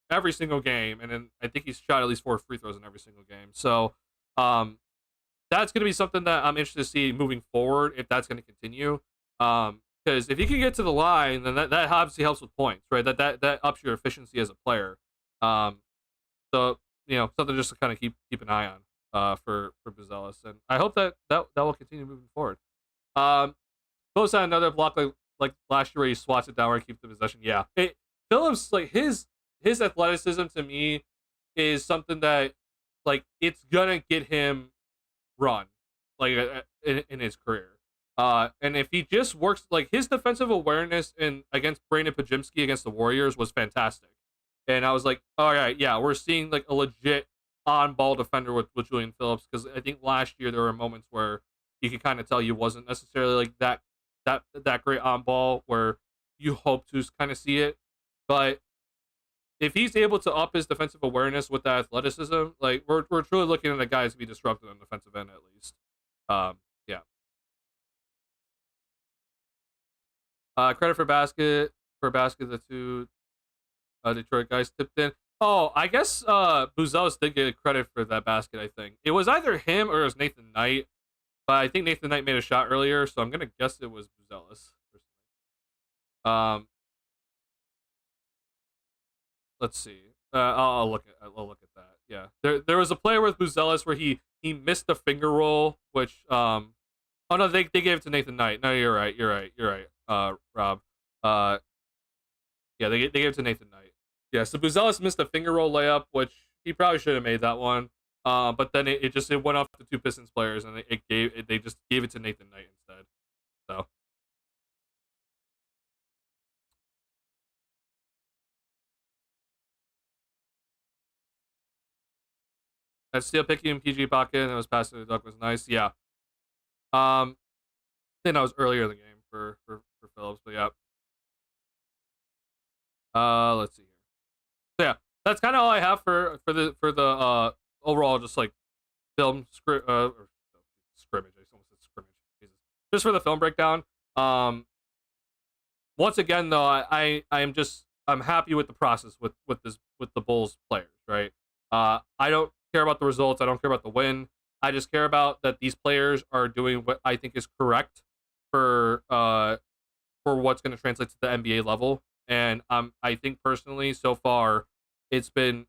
every single game, and then I think he's shot at least 4 free throws in every single game. So that's going to be something that I'm interested to see moving forward if that's going to continue. Because if you can get to the line, then that obviously helps with points, right? That ups your efficiency as a player. So something just to kind of keep an eye on for Buzelis, and I hope that will continue moving forward. Close on another block like last year where he swats it down where he keeps the possession. Yeah, Phillips, like his athleticism to me is something that like it's gonna get him run like in his career. And if he just works, like his defensive awareness against Brandon Pajimski against the Warriors was fantastic. And I was like, all right, yeah, we're seeing like a legit on-ball defender with Julian Phillips, because I think last year there were moments where you can kind of tell he wasn't necessarily like that great on ball where you hope to kind of see it. But if he's able to up his defensive awareness with that athleticism, like we're truly looking at a guy to be disrupted on the defensive end at least. Yeah. Credit for basket the two Detroit guys tipped in. Oh, I guess Buzelis did get credit for that basket. I think it was either him or it was Nathan Knight, but I think Nathan Knight made a shot earlier, so I'm gonna guess it was Buzelis. Let's see. I'll look at that. Yeah, there was a play with Buzelis where he missed the finger roll, which oh no, they gave it to Nathan Knight. No, you're right. Rob. Yeah, they gave it to Nathan Knight. Yeah, so Buzelis missed a finger roll layup, which he probably should have made that one. But then it went off the two Pistons players, and they just gave it to Nathan Knight instead. So. That steal picky in PG pocket and it was passed to the Duck was nice. Yeah. I think that was earlier in the game for Phillips, but yeah. Let's see here. So yeah, that's kind of all I have for the overall just like film scrimmage. I almost said scrimmage. Jesus. Just for the film breakdown. Once again though, I'm happy with the process with the Bulls players, right? I don't care about the results. I don't care about the win. I just care about that these players are doing what I think is correct for what's going to translate to the NBA level. And I think personally, so far, it's been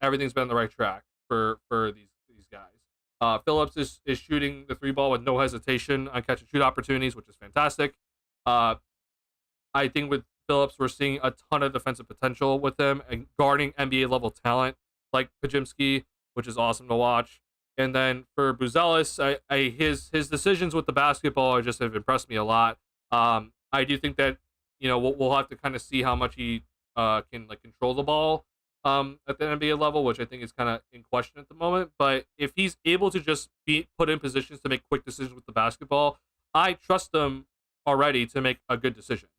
everything's been on the right track for these guys. Phillips is shooting the three ball with no hesitation on catch and shoot opportunities, which is fantastic. I think with Phillips, we're seeing a ton of defensive potential with him and guarding NBA level talent like Pajimski, which is awesome to watch. And then for Buzelis, his decisions with the basketball just have impressed me a lot. I do think that we'll have to kind of see how much he can like control the ball at the NBA level, which I think is kind of in question at the moment. But if he's able to just be put in positions to make quick decisions with the basketball, I trust him already to make a good decision.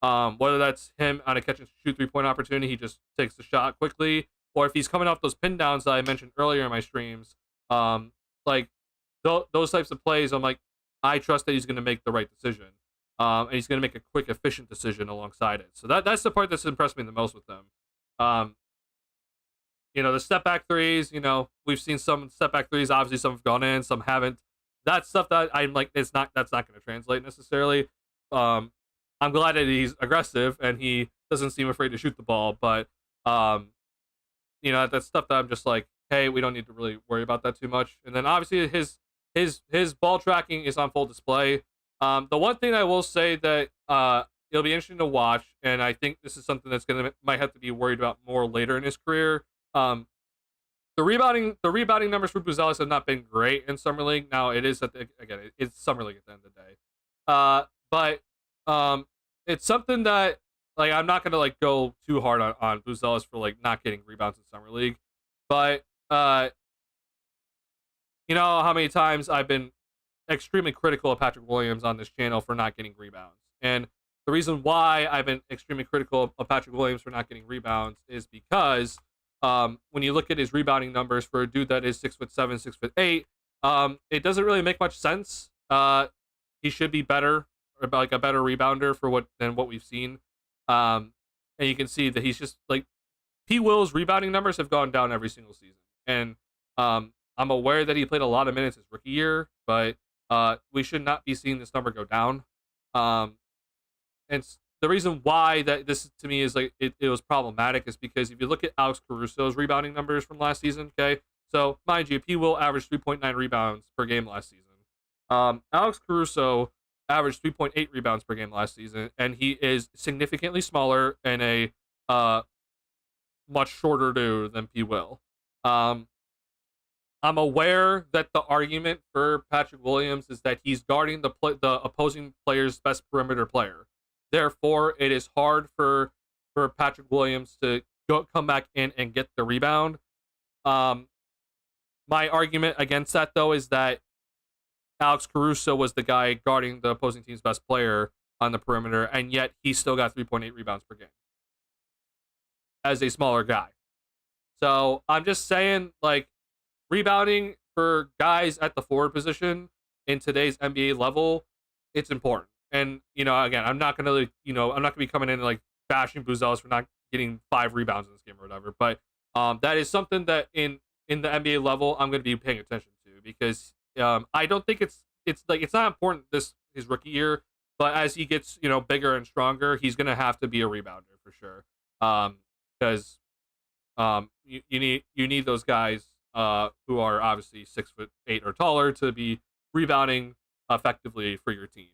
Whether that's him on a catch and shoot 3-point opportunity, he just takes the shot quickly, or if he's coming off those pin downs that I mentioned earlier in my streams, like those types of plays, I'm like, I trust that he's going to make the right decision, and he's going to make a quick, efficient decision alongside it. So that's the part that's impressed me the most with him. The step back threes, we've seen some step back threes. Obviously, some have gone in, some haven't. That's stuff that I'm like, that's not going to translate necessarily. I'm glad that he's aggressive and he doesn't seem afraid to shoot the ball, but that's stuff that I'm just like, hey, we don't need to really worry about that too much. And then obviously his ball tracking is on full display. The one thing I will say that it'll be interesting to watch, and I think this is something that's might have to be worried about more later in his career. The rebounding numbers for Buzelis have not been great in summer league. Now it is it's summer league at the end of the day. But it's something that like I'm not gonna like go too hard on Buzelis for like not getting rebounds in summer league. But you know how many times I've been extremely critical of Patrick Williams on this channel for not getting rebounds. And the reason why I've been extremely critical of Patrick Williams for not getting rebounds is because when you look at his rebounding numbers for a dude that is 6'7", 6'8", it doesn't really make much sense. He should be better, like a better rebounder than what we've seen. And you can see that he's just like P. Will's rebounding numbers have gone down every single season. And I'm aware that he played a lot of minutes his rookie year, but we should not be seeing this number go down. And the reason why that this to me is like it was problematic is because if you look at Alex Caruso's rebounding numbers from last season, okay, so mind you, P. Will averaged 3.9 rebounds per game last season. Alex Caruso averaged 3.8 rebounds per game last season, and he is significantly smaller and a much shorter dude than P. Will. I'm aware that the argument for Patrick Williams is that he's guarding the opposing player's best perimeter player. Therefore, it is hard for Patrick Williams to come back in and get the rebound. My argument against that, though, is that Alex Caruso was the guy guarding the opposing team's best player on the perimeter, and yet he still got 3.8 rebounds per game as a smaller guy. So I'm just saying, like, rebounding for guys at the forward position in today's NBA level, it's important. And, again, I'm not going to be coming in and, like, bashing Buzelis for not getting 5 rebounds in this game or whatever. But that is something that in the NBA level, I'm going to be paying attention to, because I don't think it's not important his rookie year, but as he gets, bigger and stronger, he's going to have to be a rebounder for sure. Because you need those guys who are obviously 6'8" or taller to be rebounding effectively for your team,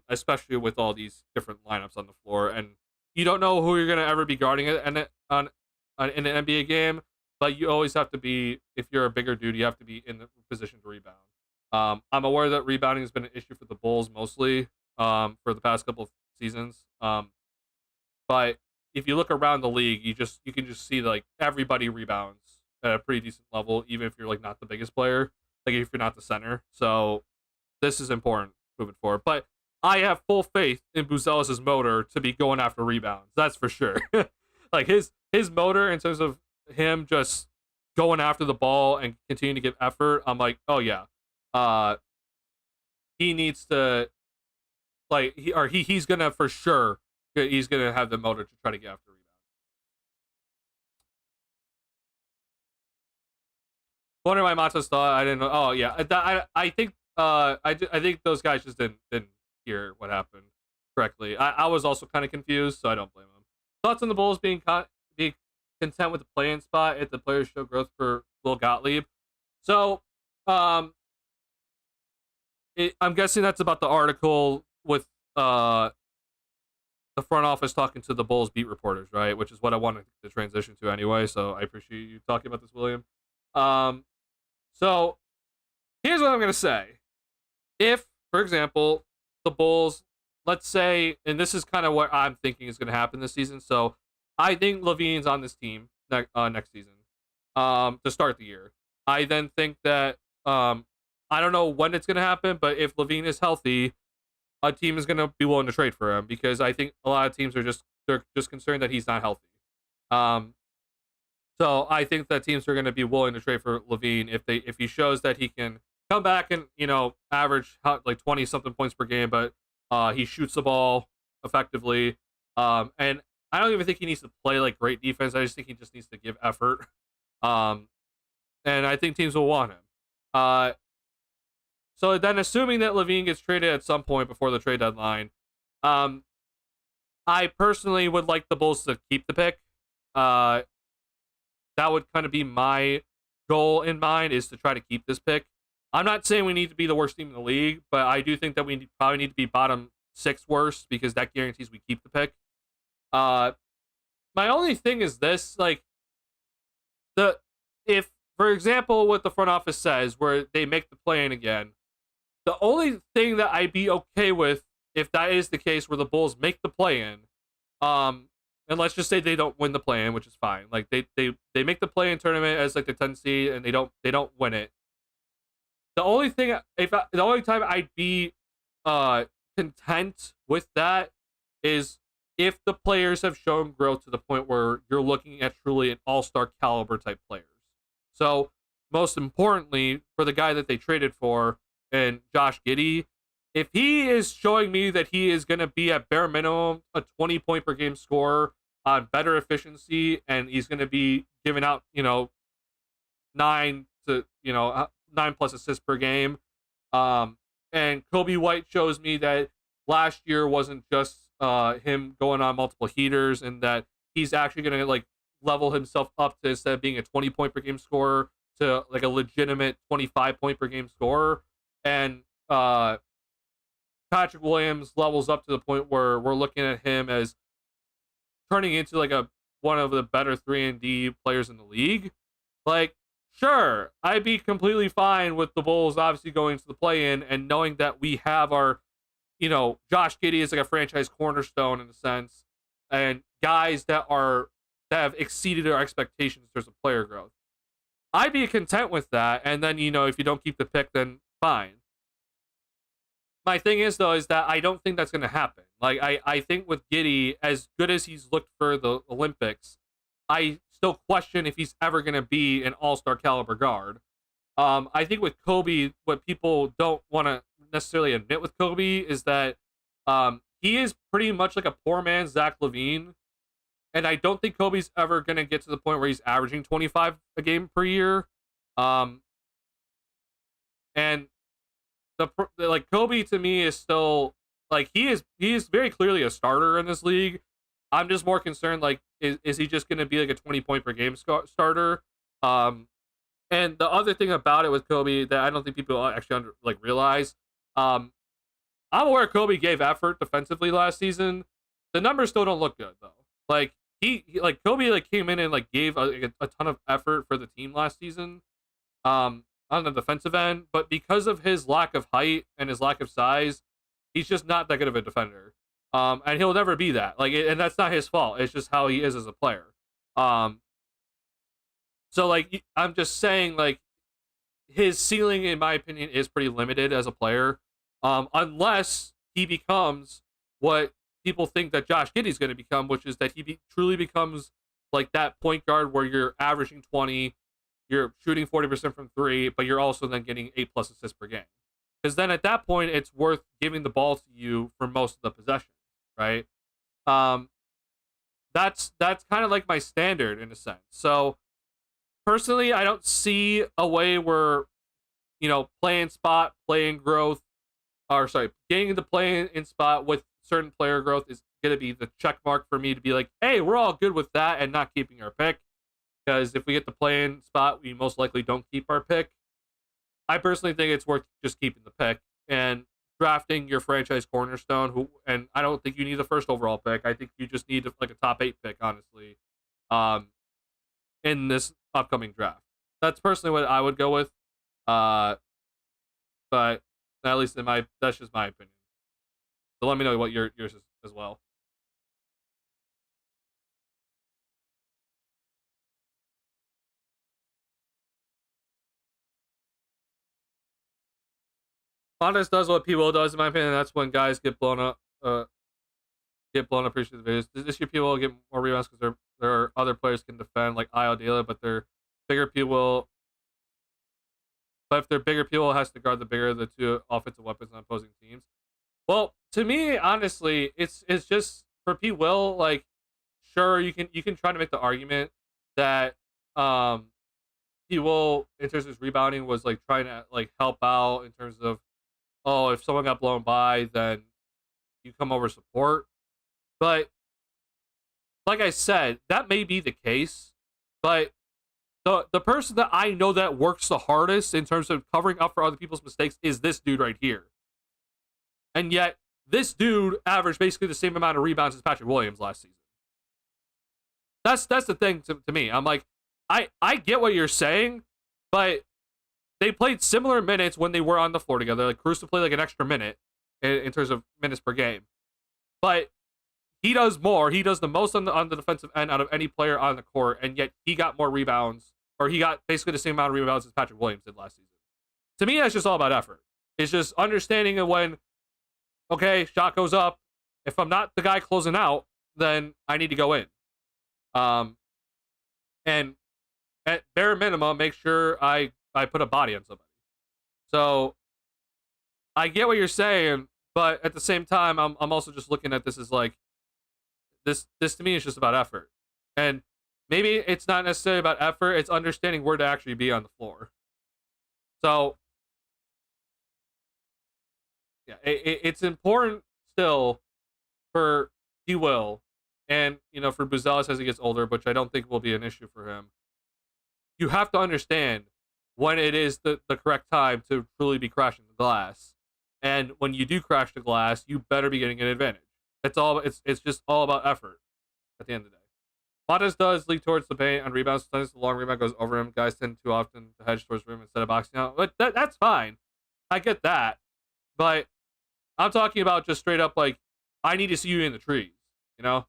especially with all these different lineups on the floor. And you don't know who you're going to ever be guarding in an NBA game, but you always have to be, if you're a bigger dude, you have to be in the position to rebound. I'm aware that rebounding has been an issue for the Bulls mostly for the past couple of seasons, but if you look around the league, you can just see like everybody rebounds at a pretty decent level, even if you're like not the biggest player, like if you're not the center. So this is important moving forward. But I have full faith in Buzelis' motor to be going after rebounds. That's for sure. Like his motor in terms of him just going after the ball and continuing to give effort, I'm like, oh yeah, he needs to, like, he's gonna for sure. He's going to have the motor to try to get after rebound. Wonder why Matos thought I didn't know. Oh yeah, I think I think those guys just didn't hear what happened correctly. I was also kind of confused, so I don't blame them. Thoughts on the Bulls being content with the play-in spot if the players show growth for Will Gottlieb? So I'm guessing that's about the article with the front office talking to the Bulls beat reporters, right? Which is what I wanted to transition to anyway. So I appreciate you talking about this, William. So here's what I'm gonna say. If, for example, the Bulls, let's say, and this is kind of what I'm thinking is gonna happen this season. So I think Levine's on this team next season, to start the year. I then think that I don't know when it's gonna happen, but if Levine is healthy, a team is going to be willing to trade for him, because I think a lot of teams are they're just concerned that he's not healthy. So I think that teams are going to be willing to trade for Levine if he shows that he can come back and average like 20 something points per game, but he shoots the ball effectively. And I don't even think he needs to play like great defense. I just think he just needs to give effort. And I think teams will want him. So then, assuming that Levine gets traded at some point before the trade deadline, I personally would like the Bulls to keep the pick. That would kind of be my goal in mind, is to try to keep this pick. I'm not saying we need to be the worst team in the league, but I do think that we probably need to be bottom 6 worst, because that guarantees we keep the pick. My only thing is this, like, if, for example, what the front office says, where they make the play-in again, the only thing that I'd be okay with, if that is the case where the Bulls make the play-in, and let's just say they don't win the play-in, which is fine. Like they make the play-in tournament as like the 10th seed, and they don't win it. The only time I'd be content with that is if the players have shown growth to the point where you're looking at truly an all-star caliber type players. So most importantly, for the guy that they traded for, and Josh Giddey, if he is showing me that he is going to be at bare minimum a 20 point per game scorer on better efficiency, and he's going to be giving out 9 plus assists per game, and Kobe White shows me that last year wasn't just him going on multiple heaters, and that he's actually going to like level himself up to, instead of being a 20 point per game scorer, to like a legitimate 25 point per game scorer. And Patrick Williams levels up to the point where we're looking at him as turning into like one of the better 3-and-D players in the league. Like, sure, I'd be completely fine with the Bulls obviously going to the play-in and knowing that we have our, Josh Giddey is like a franchise cornerstone in a sense, and guys that have exceeded our expectations in terms of player growth. I'd be content with that, and then, if you don't keep the pick, then fine. my thing is though is that I don't think that's going to happen. Like I think with Giddey, as good as he's looked for the Olympics, I still question if he's ever going to be an all-star caliber guard. I think with Kobe, what people don't want to necessarily admit with Kobe is that he is pretty much like a poor man's Zach LaVine, and I don't think Kobe's ever going to get to the point where he's averaging 25 a game per year. Um, and like Kobe to me is still like he is very clearly a starter in this league. I'm just more concerned like is he just going to be like a 20 point per game starter? And the other thing about it with Kobe that I don't think people actually realize, I'm aware Kobe gave effort defensively last season. The numbers still don't look good though. Like Kobe like came in and like gave a ton of effort for the team last season. On the defensive end, but because of his lack of height and his lack of size, he's just not that good of a defender. And he'll never be that. And that's not his fault. It's just how he is as a player. So like I'm just saying, like his ceiling, in my opinion, is pretty limited as a player, unless he becomes what people think that Josh Giddey's going to become, which is that he truly becomes like that point guard where you're averaging 20. You're shooting 40% from three, but you're also then getting 8+ assists per game. Because then at that point, it's worth giving the ball to you for most of the possessions, right? That's kind of like my standard in a sense. So personally, I don't see a way where, playing spot, playing growth, getting the playing in spot with certain player growth is going to be the check mark for me to be like, hey, we're all good with that and not keeping our pick. Because if we get the play-in spot, we most likely don't keep our pick. I personally think it's worth just keeping the pick and drafting your franchise cornerstone. And I don't think you need the first overall pick. I think you just need like a top 8 pick, honestly, in this upcoming draft. That's personally what I would go with. But at least that's just my opinion. So let me know what yours is as well. Montes does what P. Will does, in my opinion. That's when guys get blown up. Appreciate the videos. This year, P. Will get more rebounds because there are other players can defend, like Io Dela, but they're bigger. P. Will. But if they're bigger, P. Will has to guard the bigger of the two offensive weapons on opposing teams. Well, to me, honestly, it's just for P. Will. Like, sure, you can try to make the argument that P. Will, in terms of his rebounding, was like trying to like help out in terms of, oh, if someone got blown by, then you come over support. But like I said, that may be the case. But the person that I know that works the hardest in terms of covering up for other people's mistakes is this dude right here. And yet, this dude averaged basically the same amount of rebounds as Patrick Williams last season. That's the thing to me. I'm like, I get what you're saying, but they played similar minutes when they were on the floor together. Like Caruso played like an extra minute in terms of minutes per game, but he does more. He does the most on the defensive end out of any player on the court, and yet he got more rebounds, or he got basically the same amount of rebounds as Patrick Williams did last season. To me, that's just all about effort. It's just understanding of when, okay, shot goes up. If I'm not the guy closing out, then I need to go in. And at bare minimum, make sure I put a body on somebody. So I get what you're saying, but at the same time, I'm also just looking at this as like this to me is just about effort. And maybe it's not necessarily about effort, it's understanding where to actually be on the floor. So yeah, it's important still for P. Will and for Buzelis as he gets older, which I don't think will be an issue for him. You have to understand when it is the correct time to truly be crashing the glass. And when you do crash the glass, you better be getting an advantage. It's just all about effort at the end of the day. Montes does leak towards the paint on rebounds. Sometimes the long rebound goes over him. Guys tend too often to hedge towards rim instead of boxing out. But that's fine. I get that. But I'm talking about just straight up like, I need to see you in the trees, Yeah,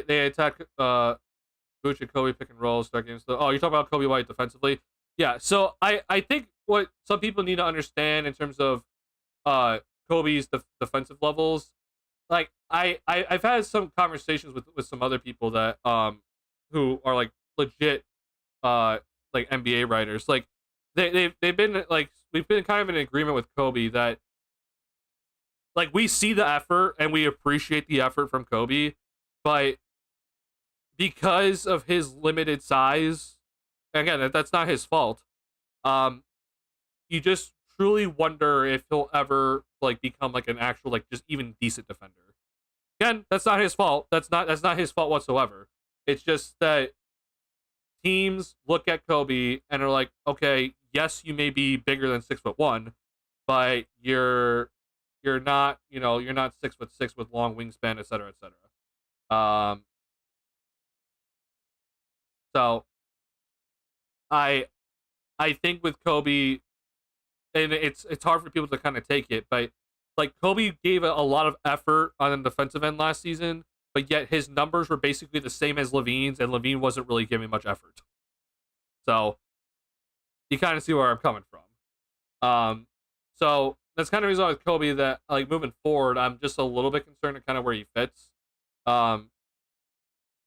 they attack Vooch and Kobe pick and roll start games. Oh, you're talking about Kobe White defensively? Yeah. So I think what some people need to understand in terms of Kobe's defensive levels, like I've had some conversations with some other people that who are like legit like NBA writers. Like they've been like we've been kind of in agreement with Kobe that like we see the effort and we appreciate the effort from Kobe, but because of his limited size, again, that's not his fault. Um, you just truly wonder if he'll ever like become like an actual like just even decent defender. Again, that's not his fault. That's not his fault whatsoever. It's just that teams look at Kobe and are like, okay, yes, you may be bigger than 6'1", but you're not, you're not 6'6" with long wingspan, et cetera, et cetera. So I I think with Kobe, and it's hard for people to kind of take it, but like Kobe gave a lot of effort on the defensive end last season, but yet his numbers were basically the same as Levine's, and Levine wasn't really giving much effort. So you kind of see where I'm coming from. So that's kind of the reason with Kobe that like moving forward, I'm just a little bit concerned at kind of where he fits. Um,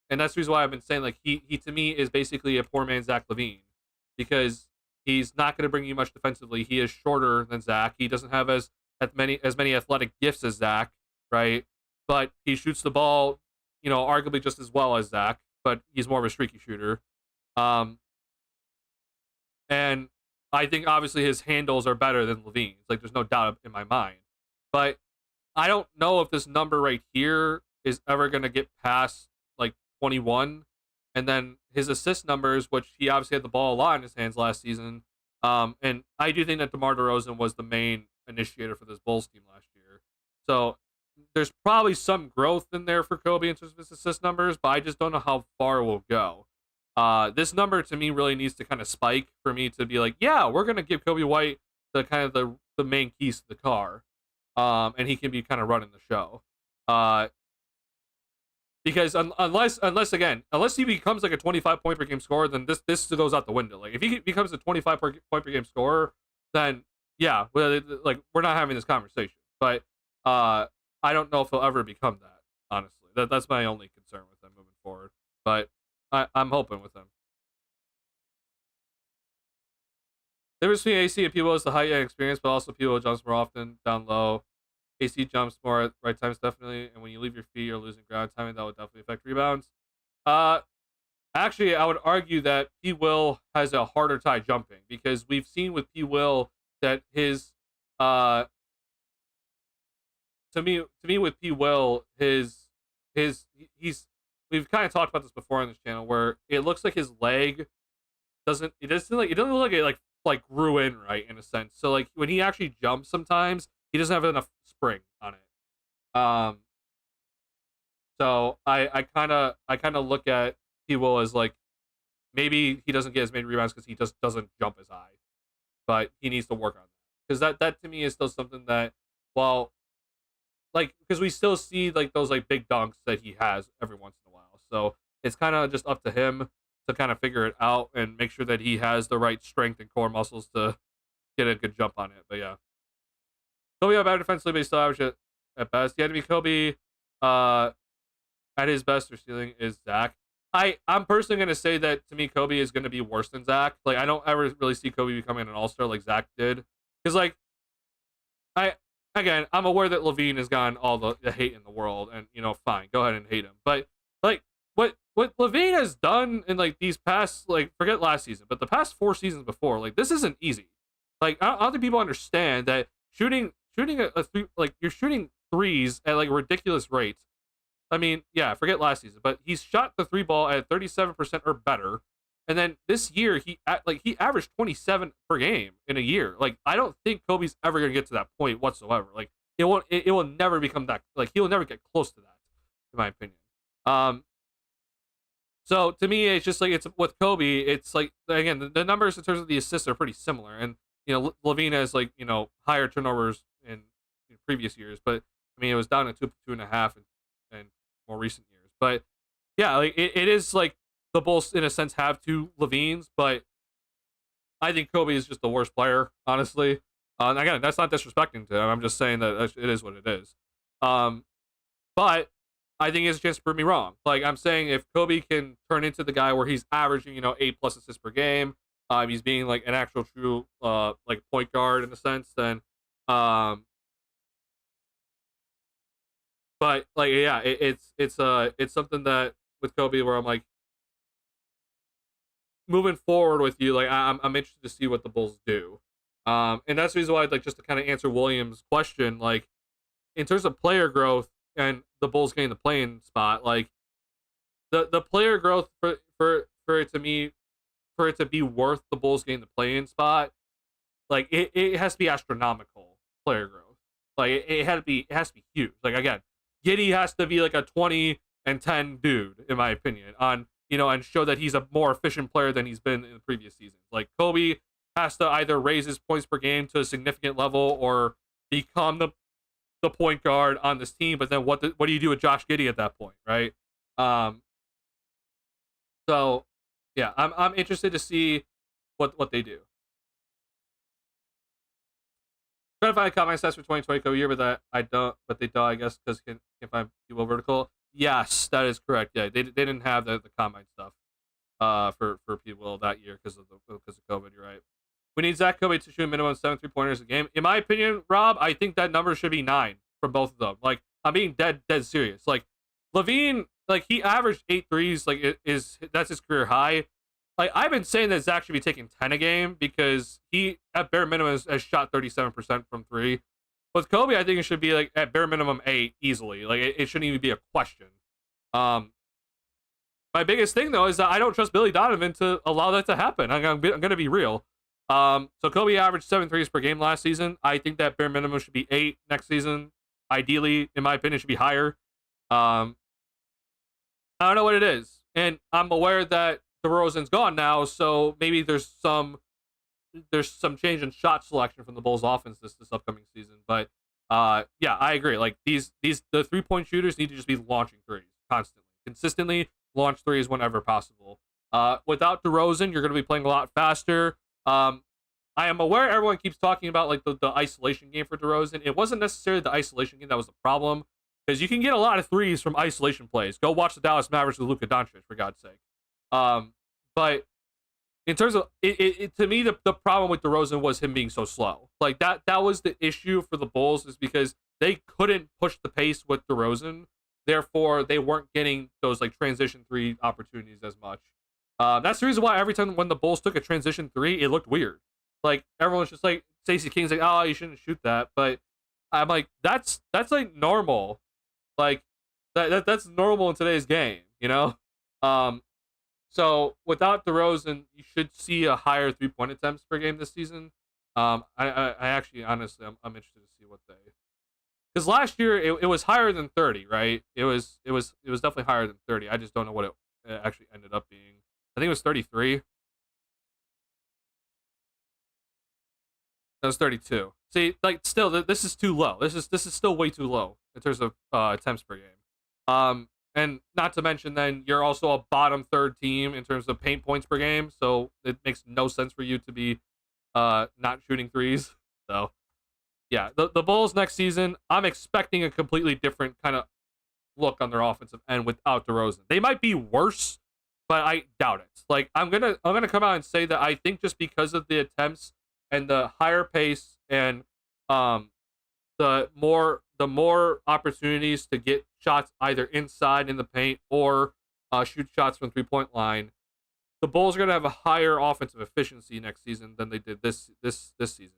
and that's the reason why I've been saying like he to me is basically a poor man's Zach Levine, because he's not going to bring you much defensively. He is shorter than Zach. He doesn't have as many athletic gifts as Zach, right? But he shoots the ball, arguably just as well as Zach, but he's more of a streaky shooter. And I think obviously his handles are better than Levine's. Like there's no doubt in my mind. But I don't know if this number right here is ever going to get past like 21. And then his assist numbers, which he obviously had the ball a lot in his hands last season. And I do think that DeMar DeRozan was the main initiator for this Bulls team last year. So there's probably some growth in there for Kobe in terms of his assist numbers, but I just don't know how far it will go. This number to me really needs to kind of spike for me to be like, yeah, we're going to give Kobe White the kind of the main keys to the car. And he can be kind of running the show. Because unless he becomes like a 25 point per game scorer, then this goes out the window. Like if he becomes a 25 point per game scorer, then yeah, like we're not having this conversation. But I don't know if he'll ever become that. Honestly, that's my only concern with him moving forward. But I'm hoping with him. The difference between AC and P-Will is the height and experience, but also P-Will jumps more often down low. AC jumps more at right times, definitely, and when you leave your feet, you're losing ground timing. That would definitely affect rebounds. Actually, I would argue that P-Will has a harder time jumping, because we've seen with P-Will that his to me with P-Will he's we've kind of talked about this before on this channel, where it looks like his leg doesn't look like it like grew in right in a sense. So like when he actually jumps, sometimes he doesn't have enough spring on it. So I kind of look at P-Will as like maybe he doesn't get as many rebounds because he just doesn't jump as high, but he needs to work on that, because that to me is still something that, well, like, because we still see like those like big dunks that he has every once in a while. So it's kind of just up to him to kind of figure it out and make sure that he has the right strength and core muscles to get a good jump on it. But yeah, Kobe got better defensively, but he still averaged it at best. He had to be Kobe at his best or ceiling is Zach. I'm personally going to say that to me, Kobe is going to be worse than Zach. Like, I don't ever really see Kobe becoming an all-star like Zach did. Because, like, I'm aware that Levine has gotten all the hate in the world, and, fine, go ahead and hate him. But, like, what Levine has done in, like, these past, like, forget last season, but the past 4 seasons before, like, this isn't easy. Like, I don't think people understand that shooting you're shooting threes at, like, ridiculous rates. I mean, yeah, forget last season, but he's shot the 3 ball at 37% or better. And then this year, he averaged 27 per game in a year. Like, I don't think Kobe's ever going to get to that point whatsoever. Like, it will never become that. Like, he'll never get close to that, in my opinion. So to me, it's just like, it's with Kobe, it's like, again, the numbers in terms of the assists are pretty similar. And, Levine has, like, higher turnovers in previous years, but I mean, it was down to 2.5 and more recent years. But yeah, like it is like the Bulls in a sense have two Levines, but I think Kobe is just the worst player, honestly. And again, that's not disrespecting to him. I'm just saying that it is what it is. But I think he has a chance to prove me wrong. Like, I'm saying if Kobe can turn into the guy where he's averaging, 8+ assists per game, he's being like an actual true like point guard in a sense, then but like yeah, it's something that with Kobe where I'm like moving forward with you, like I'm interested to see what the Bulls do. And that's the reason why I'd like just to kind of answer William's question, like in terms of player growth and the Bulls getting the playing spot, like the player growth for it to be worth the Bulls getting the playing spot, like it has to be astronomical player growth. Like it has to be huge. Like again, Giddey has to be like a 20-10 dude, in my opinion, on and show that he's a more efficient player than he's been in the previous seasons. Like Kobe has to either raise his points per game to a significant level or become the point guard on this team. But then what do you do with Josh Giddey at that point, right? So yeah, I'm interested to see what they do. Trying to find a combine stats for 2020 Kobe year, but they don't, I guess, because can't find people vertical. Yes, that is correct. Yeah, they didn't have the combine stuff for people that year because of COVID. You're right. We need Zach Kobe to shoot a minimum of 7 3-pointers a game. In my opinion, Rob, I think that number should be 9 for both of them. Like, I'm being dead serious. Like, Levine, like he averaged 8 threes. Like, that's his career high. Like, I've been saying that Zach should be taking 10 a game because he, at bare minimum, has shot 37% from 3. With Kobe, I think it should be, like, at bare minimum 8 easily. Like, it shouldn't even be a question. My biggest thing, though, is that I don't trust Billy Donovan to allow that to happen. I'm going to be real. So Kobe averaged 7 threes per game last season. I think that bare minimum should be 8 next season. Ideally, in my opinion, it should be higher. I don't know what it is. And I'm aware that DeRozan's gone now, so maybe there's some change in shot selection from the Bulls offense this upcoming season. But yeah, I agree. Like the 3-point shooters need to just be launching threes constantly. Consistently launch threes whenever possible. Without DeRozan, you're going to be playing a lot faster. I am aware everyone keeps talking about like the isolation game for DeRozan. It wasn't necessarily the isolation game that was the problem, because you can get a lot of threes from isolation plays. Go watch the Dallas Mavericks with Luka Doncic, for God's sake. But in terms of it to me, the problem with DeRozan was him being so slow. Like that was the issue for the Bulls, is because they couldn't push the pace with DeRozan. Therefore, they weren't getting those like transition 3 opportunities as much. That's the reason why every time when the Bulls took a transition 3, it looked weird. Like everyone's just like, Stacey King's like, oh, you shouldn't shoot that. But I'm like, that's like normal. Like that's normal in today's game, So without DeRozan, you should see a higher 3-point attempts per game this season. I actually, honestly, I'm interested to see what they, because last year it was higher than 30, right? It was definitely higher than 30. I just don't know what it actually ended up being. I think it was 33. It was 32. See, like still, this is too low. This is still way too low in terms of attempts per game. And not to mention, then you're also a bottom 3rd team in terms of paint points per game, so it makes no sense for you to be not shooting threes. So, yeah, the Bulls next season, I'm expecting a completely different kind of look on their offensive end without DeRozan. They might be worse, but I doubt it. Like I'm gonna come out and say that I think just because of the attempts and the higher pace and the more opportunities to get shots either inside in the paint or shoot shots from 3-point line, the Bulls are going to have a higher offensive efficiency next season than they did this season.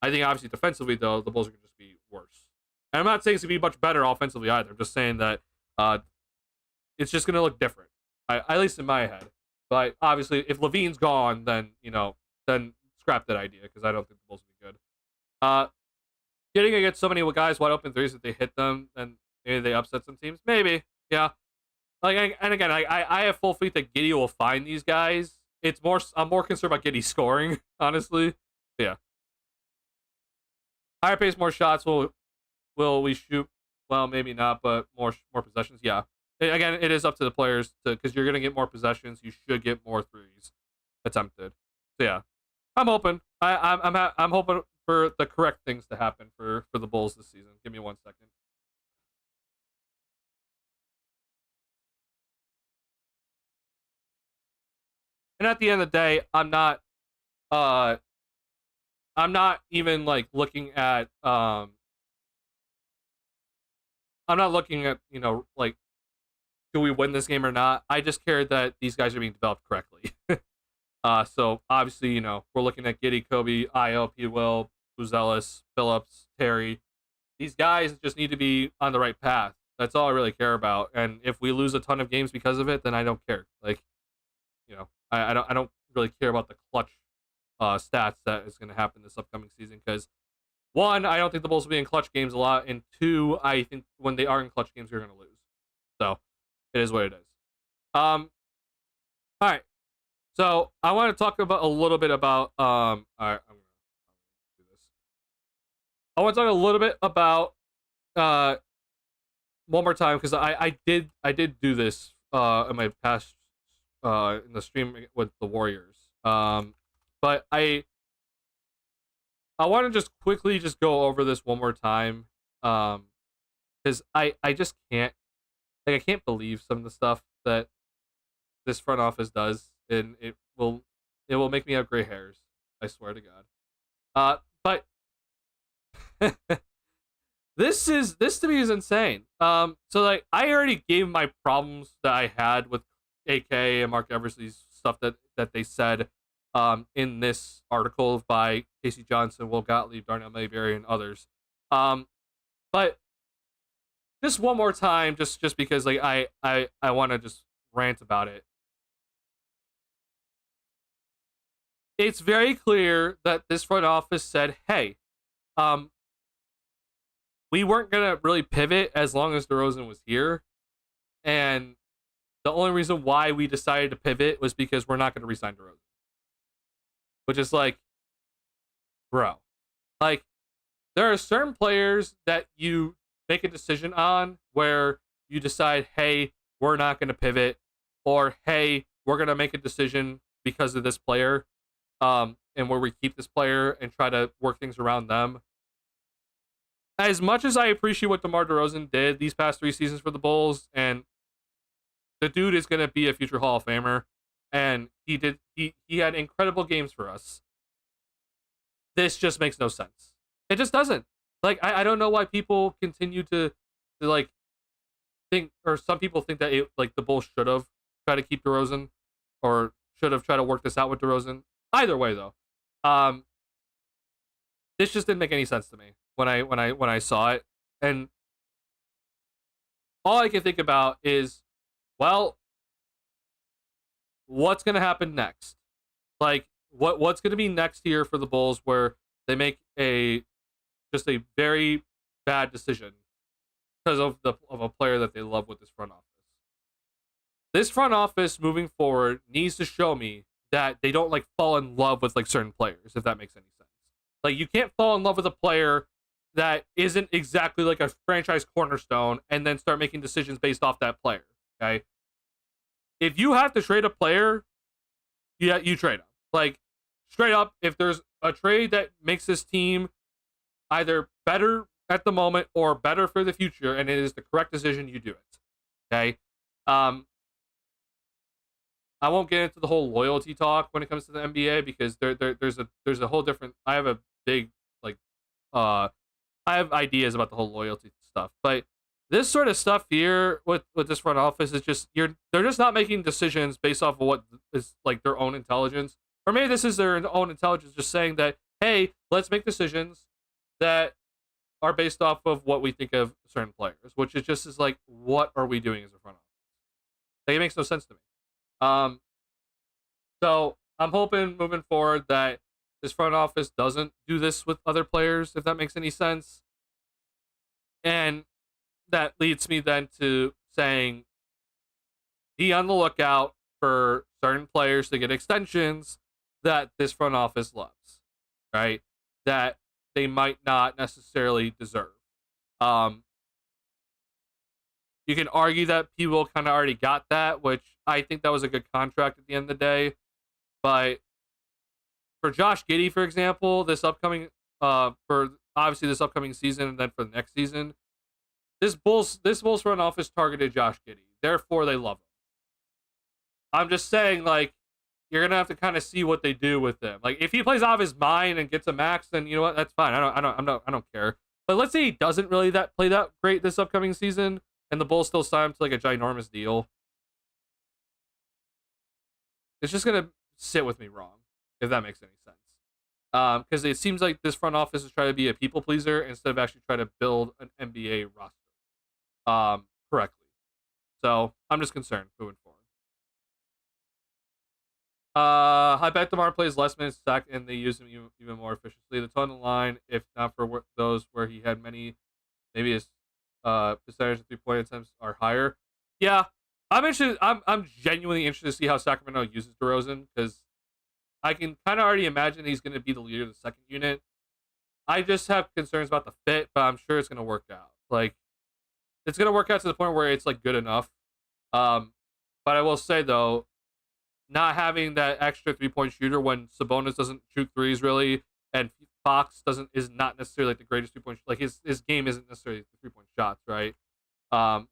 I think obviously defensively, though, the Bulls are going to just be worse. And I'm not saying it's going to be much better offensively either. I'm just saying that it's just going to look different, at least in my head. But obviously, if Levine's gone, then then scrap that idea, because I don't think the Bulls will be good. Getting against so many guys wide open threes that they hit them, and maybe they upset some teams. Maybe, yeah. And again, I have full faith that Giddey will find these guys. I'm more concerned about Giddey scoring, honestly. But yeah. Higher pace, more shots. Will we shoot? Well, maybe not, but more possessions. Yeah. again, it is up to the players because you're gonna get more possessions. You should get more threes attempted. So yeah, I'm hoping. I'm hoping for the correct things to happen for the Bulls this season. Give me 1 second. And at the end of the day, uh I'm not even like looking at I'm not looking at, like, do we win this game or not? I just care that these guys are being developed correctly. So obviously, we're looking at Giddey, Kobe, Io, P. Will, Buzelis, Phillips, Terry. These guys just need to be on the right path. That's all I really care about. And if we lose a ton of games because of it, then I don't care. Like, I don't really care about the clutch stats that is going to happen this upcoming season because one, I don't think the Bulls will be in clutch games a lot, and two, I think when they are in clutch games, you're going to lose. So it is what it is. All right. So I want to talk about a little bit about all right, I'm gonna do this. I want to talk a little bit about one more time because I did do this in my past in the stream with the Warriors. But I want to just quickly just go over this one more time. Because I just can't, like, I can't believe some of the stuff that this front office does, and it will make me have gray hairs. I swear to God. But this to me is insane. So like I already gave my problems that I had with AK and Mark Eversley's stuff that they said in this article by Casey Johnson, Will Gottlieb, Darnell Mayberry, and others. But just one more time, just because like I want to just rant about it. It's very clear that this front office said, "Hey, we weren't gonna really pivot as long as DeRozan was here, and the only reason why we decided to pivot was because we're not gonna re-sign DeRozan." Which is like, bro, like there are certain players that you make a decision on where you decide, hey, we're not gonna pivot, or hey, we're gonna make a decision because of this player. And where we keep this player and try to work things around them. As much as I appreciate what DeMar DeRozan did these past 3 seasons for the Bulls, and the dude is going to be a future Hall of Famer, and he had incredible games for us. This just makes no sense. It just doesn't. Like, I don't know why people continue to like think, or some people think that like the Bulls should have tried to keep DeRozan, or should have tried to work this out with DeRozan. Either way, though, this just didn't make any sense to me when I saw it, and all I can think about is, well, what's gonna happen next? Like, what's gonna be next here for the Bulls, where they make just a very bad decision because of a player that they love with this front office. This front office moving forward needs to show me that they don't like fall in love with like certain players, if that makes any sense. Like, you can't fall in love with a player that isn't exactly like a franchise cornerstone and then start making decisions based off that player. Okay. If you have to trade a player, yeah, you trade him. Like, straight up, if there's a trade that makes this team either better at the moment or better for the future, and it is the correct decision, you do it. Okay. I won't get into the whole loyalty talk when it comes to the NBA because there's a whole different. I have a big I have ideas about the whole loyalty stuff, but this sort of stuff here with this front office is just they're just not making decisions based off of what is like their own intelligence, or maybe this is their own intelligence just saying that, hey, let's make decisions that are based off of what we think of certain players, which is just is like, what are we doing as a front office? Like, it makes no sense to me. So I'm hoping moving forward that this front office doesn't do this with other players, if that makes any sense. And that leads me then to saying, be on the lookout for certain players to get extensions that this front office loves, right? That they might not necessarily deserve. You can argue that people kind of already got that, which I think that was a good contract at the end of the day. But for Josh Giddey, for example, this upcoming for obviously this upcoming season and then for the next season, this Bulls front office targeted Josh Giddey. Therefore, they love him. I'm just saying, like, you're gonna have to kind of see what they do with him. Like, if he plays out of his mind and gets a max, then you know what, that's fine. I don't care. But let's say he doesn't really play that great this upcoming season, and the Bulls still sign him to like a ginormous deal. It's just gonna sit with me wrong, if that makes any sense. Because it seems like this front office is trying to be a people pleaser instead of actually trying to build an NBA roster correctly. So I'm just concerned moving forward. I bet DeMar plays less minutes sack and they use him even more efficiently. The ton of line, if not for those where he had many, maybe his percentage of 3-point attempts are higher. Yeah, I'm interested. I'm genuinely interested to see how Sacramento uses DeRozan, because I can kind of already imagine he's going to be the leader of the second unit. I just have concerns about the fit, but I'm sure it's going to work out. Like, it's going to work out to the point where it's like good enough. But I will say though, not having that extra 3-point shooter when Sabonis doesn't shoot threes really, and Fox is not necessarily like the greatest 3-point. Like his game isn't necessarily the 3-point shots, right?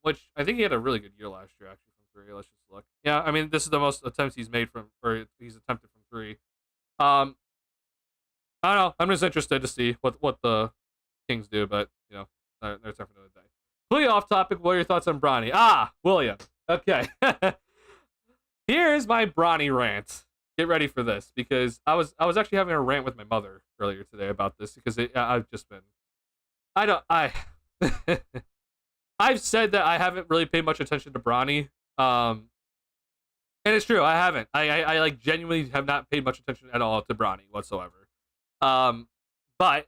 Which I think he had a really good year last year actually from three. Let's just look. Yeah, I mean this is the most attempts he's made or he's attempted from three. I don't know. I'm just interested to see what the Kings do, but you know, there's time for another day. Completely off topic. What are your thoughts on Bronny? William. Okay. Here's my Bronny rant. Get ready for this, because I was actually having a rant with my mother earlier today about this, because I've just been I've said that I haven't really paid much attention to Bronny. And it's true, I haven't. I like genuinely have not paid much attention at all to Bronny whatsoever. But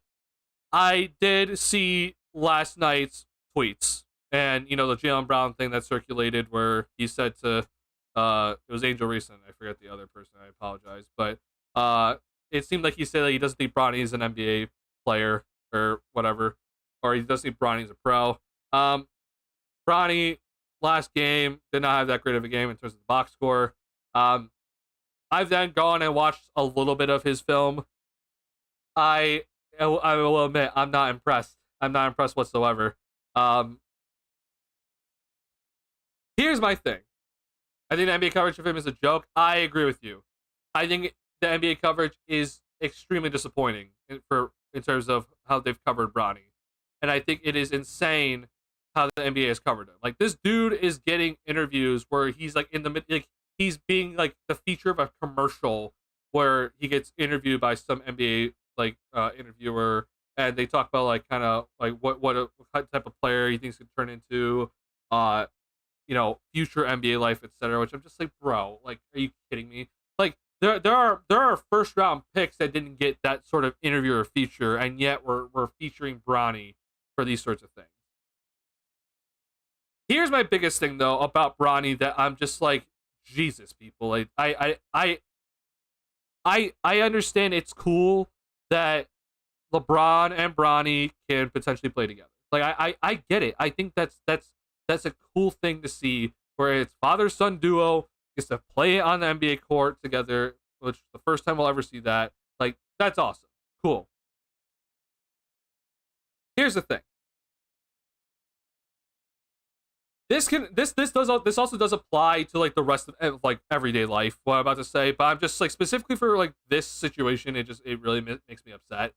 I did see last night's tweets, and you know the Jaylen Brown thing that circulated where he said to it was Angel Reese, I forget the other person, I apologize, but it seemed like he said that he doesn't think Bronny is an NBA player or whatever, or he doesn't think Bronny is a pro. Bronny last game did not have that great of a game in terms of the box score. I've then gone and watched a little bit of his film. I will admit I'm not impressed. I'm not impressed whatsoever. Here's my thing. I think the NBA coverage of him is a joke. I agree with you. I think the NBA coverage is extremely disappointing in terms of how they've covered Bronny. And I think it is insane how the NBA has covered him. Like, this dude is getting interviews where he's like he's being like the feature of a commercial where he gets interviewed by some NBA interviewer, and they talk about like kind of like what type of player he thinks could turn into, future NBA life, etc. Which I'm just like, bro, like, are you kidding me? Like, there are first round picks that didn't get that sort of interviewer feature, and yet we're featuring Bronny for these sorts of things. Here's my biggest thing though about Bronny that I'm just like, Jesus, people. Like, I understand it's cool that LeBron and Bronny can potentially play together. Like, I get it. I think that's a cool thing to see, where it's father-son duo gets to play on the NBA court together, which is the first time we'll ever see that. Like, that's awesome. Cool. Here's the thing. This also does apply to like the rest of like everyday life, what I'm about to say, but I'm just like specifically for like this situation, it really makes me upset.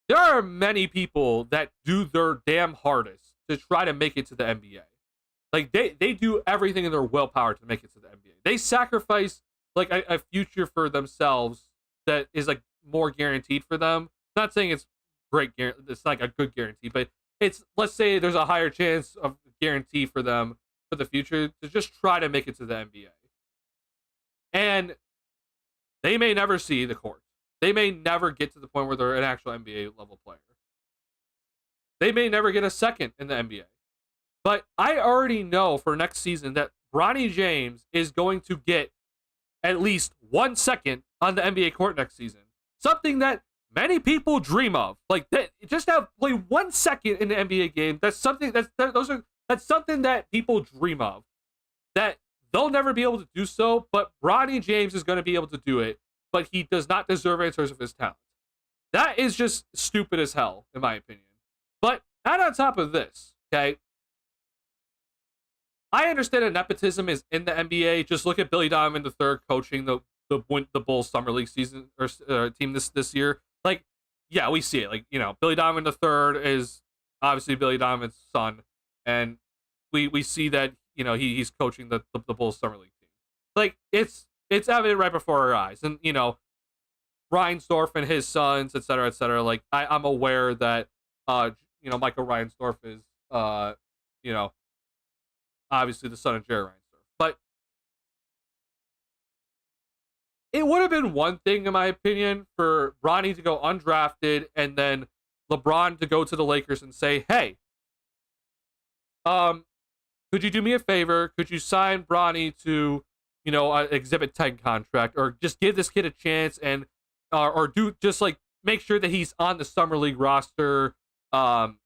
There are many people that do their damn hardest to try to make it to the NBA. Like, they do everything in their willpower to make it to the NBA. They sacrifice like a future for themselves that is like more guaranteed for them. Not saying it's great, it's like a good guarantee, but it's, let's say there's a higher chance of guarantee for them for the future to just try to make it to the NBA. And they may never see the court. They may never get to the point where they're an actual NBA level player. They may never get a second in the NBA. But I already know for next season that Bronny James is going to get at least 1 second on the NBA court next season. Something that many people dream of. Like that, just to play 1 second in the NBA game. That's something that's something that people dream of. That they'll never be able to do so, but Bronny James is going to be able to do it, but he does not deserve it in terms of his talent. That is just stupid as hell, in my opinion. But add on top of this, okay, I understand that nepotism is in the NBA. Just look at Billy Donovan III coaching the Bulls summer league season or team this year. Like, yeah, we see it. Like, you know, Billy Donovan III is obviously Billy Donovan's son, and we see that, you know, he's coaching the Bulls summer league team. Like, it's evident right before our eyes, and you know, Reinsdorf and his sons, et cetera, et cetera. Like, I'm aware that you know, Michael Reinsdorf is you know, obviously the son of Jerry Reinsdorf. But it would have been one thing, in my opinion, for Bronny to go undrafted and then LeBron to go to the Lakers and say, hey, could you do me a favor? Could you sign Bronny to, you know, an Exhibit 10 contract, or just give this kid a chance and or do just like make sure that he's on the summer league roster, and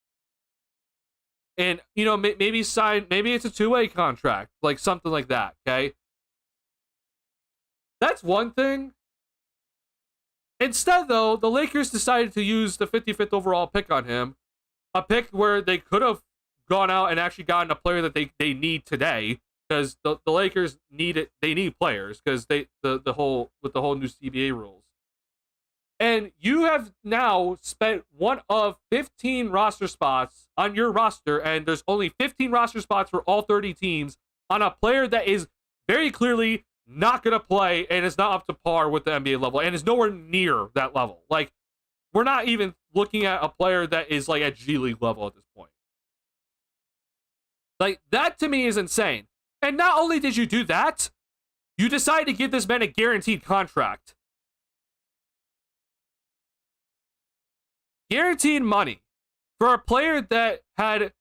you know, maybe it's a 2-way contract, like something like that. Okay, that's one thing. Instead, though, the Lakers decided to use the 55th overall pick on him, a pick where they could have gone out and actually gotten a player that they need today, because the Lakers need players, because the whole new CBA rules. And you have now spent one of 15 roster spots on your roster, and there's only 15 roster spots for all 30 teams on a player that is very clearly not going to play and is not up to par with the NBA level and is nowhere near that level. Like, we're not even looking at a player that is like at G League level at this point. Like, that to me is insane. And not only did you do that, you decided to give this man a guaranteed contract. Guaranteed money for a player that had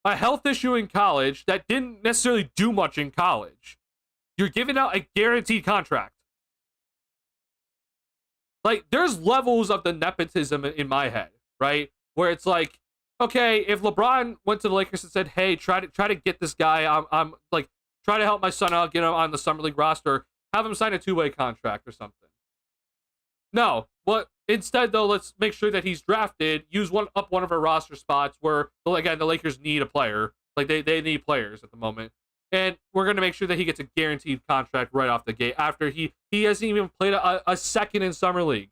a health issue in college, that didn't necessarily do much in college. You're giving out a guaranteed contract. Like, there's levels of the nepotism in my head, right? Where it's like, okay, if LeBron went to the Lakers and said, hey, try to get this guy, I'm like, try to help my son out, get him on the summer league roster, have him sign a 2-way contract or something. No, what instead, though, let's make sure that he's drafted, use one of our roster spots where, again, the Lakers need a player. Like, they need players at the moment. And we're going to make sure that he gets a guaranteed contract right off the gate after he hasn't even played a second in summer league,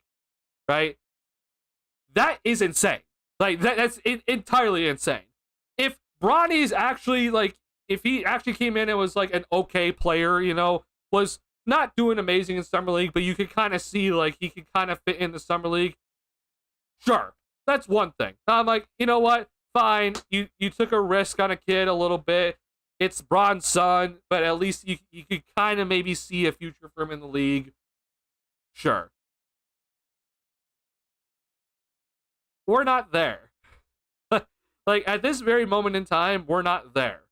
right? That is insane. Like, that's entirely insane. If Bronny's actually, like, if he actually came in and was, like, an okay player, you know, was not doing amazing in summer league, but you could kind of see, like, he could kind of fit in the summer league, sure, that's one thing. I'm like, you know what? Fine. You took a risk on a kid a little bit. It's Bron's son, but at least you could kind of maybe see a future for him in the league. Sure. We're not there. Like, at this very moment in time, we're not there.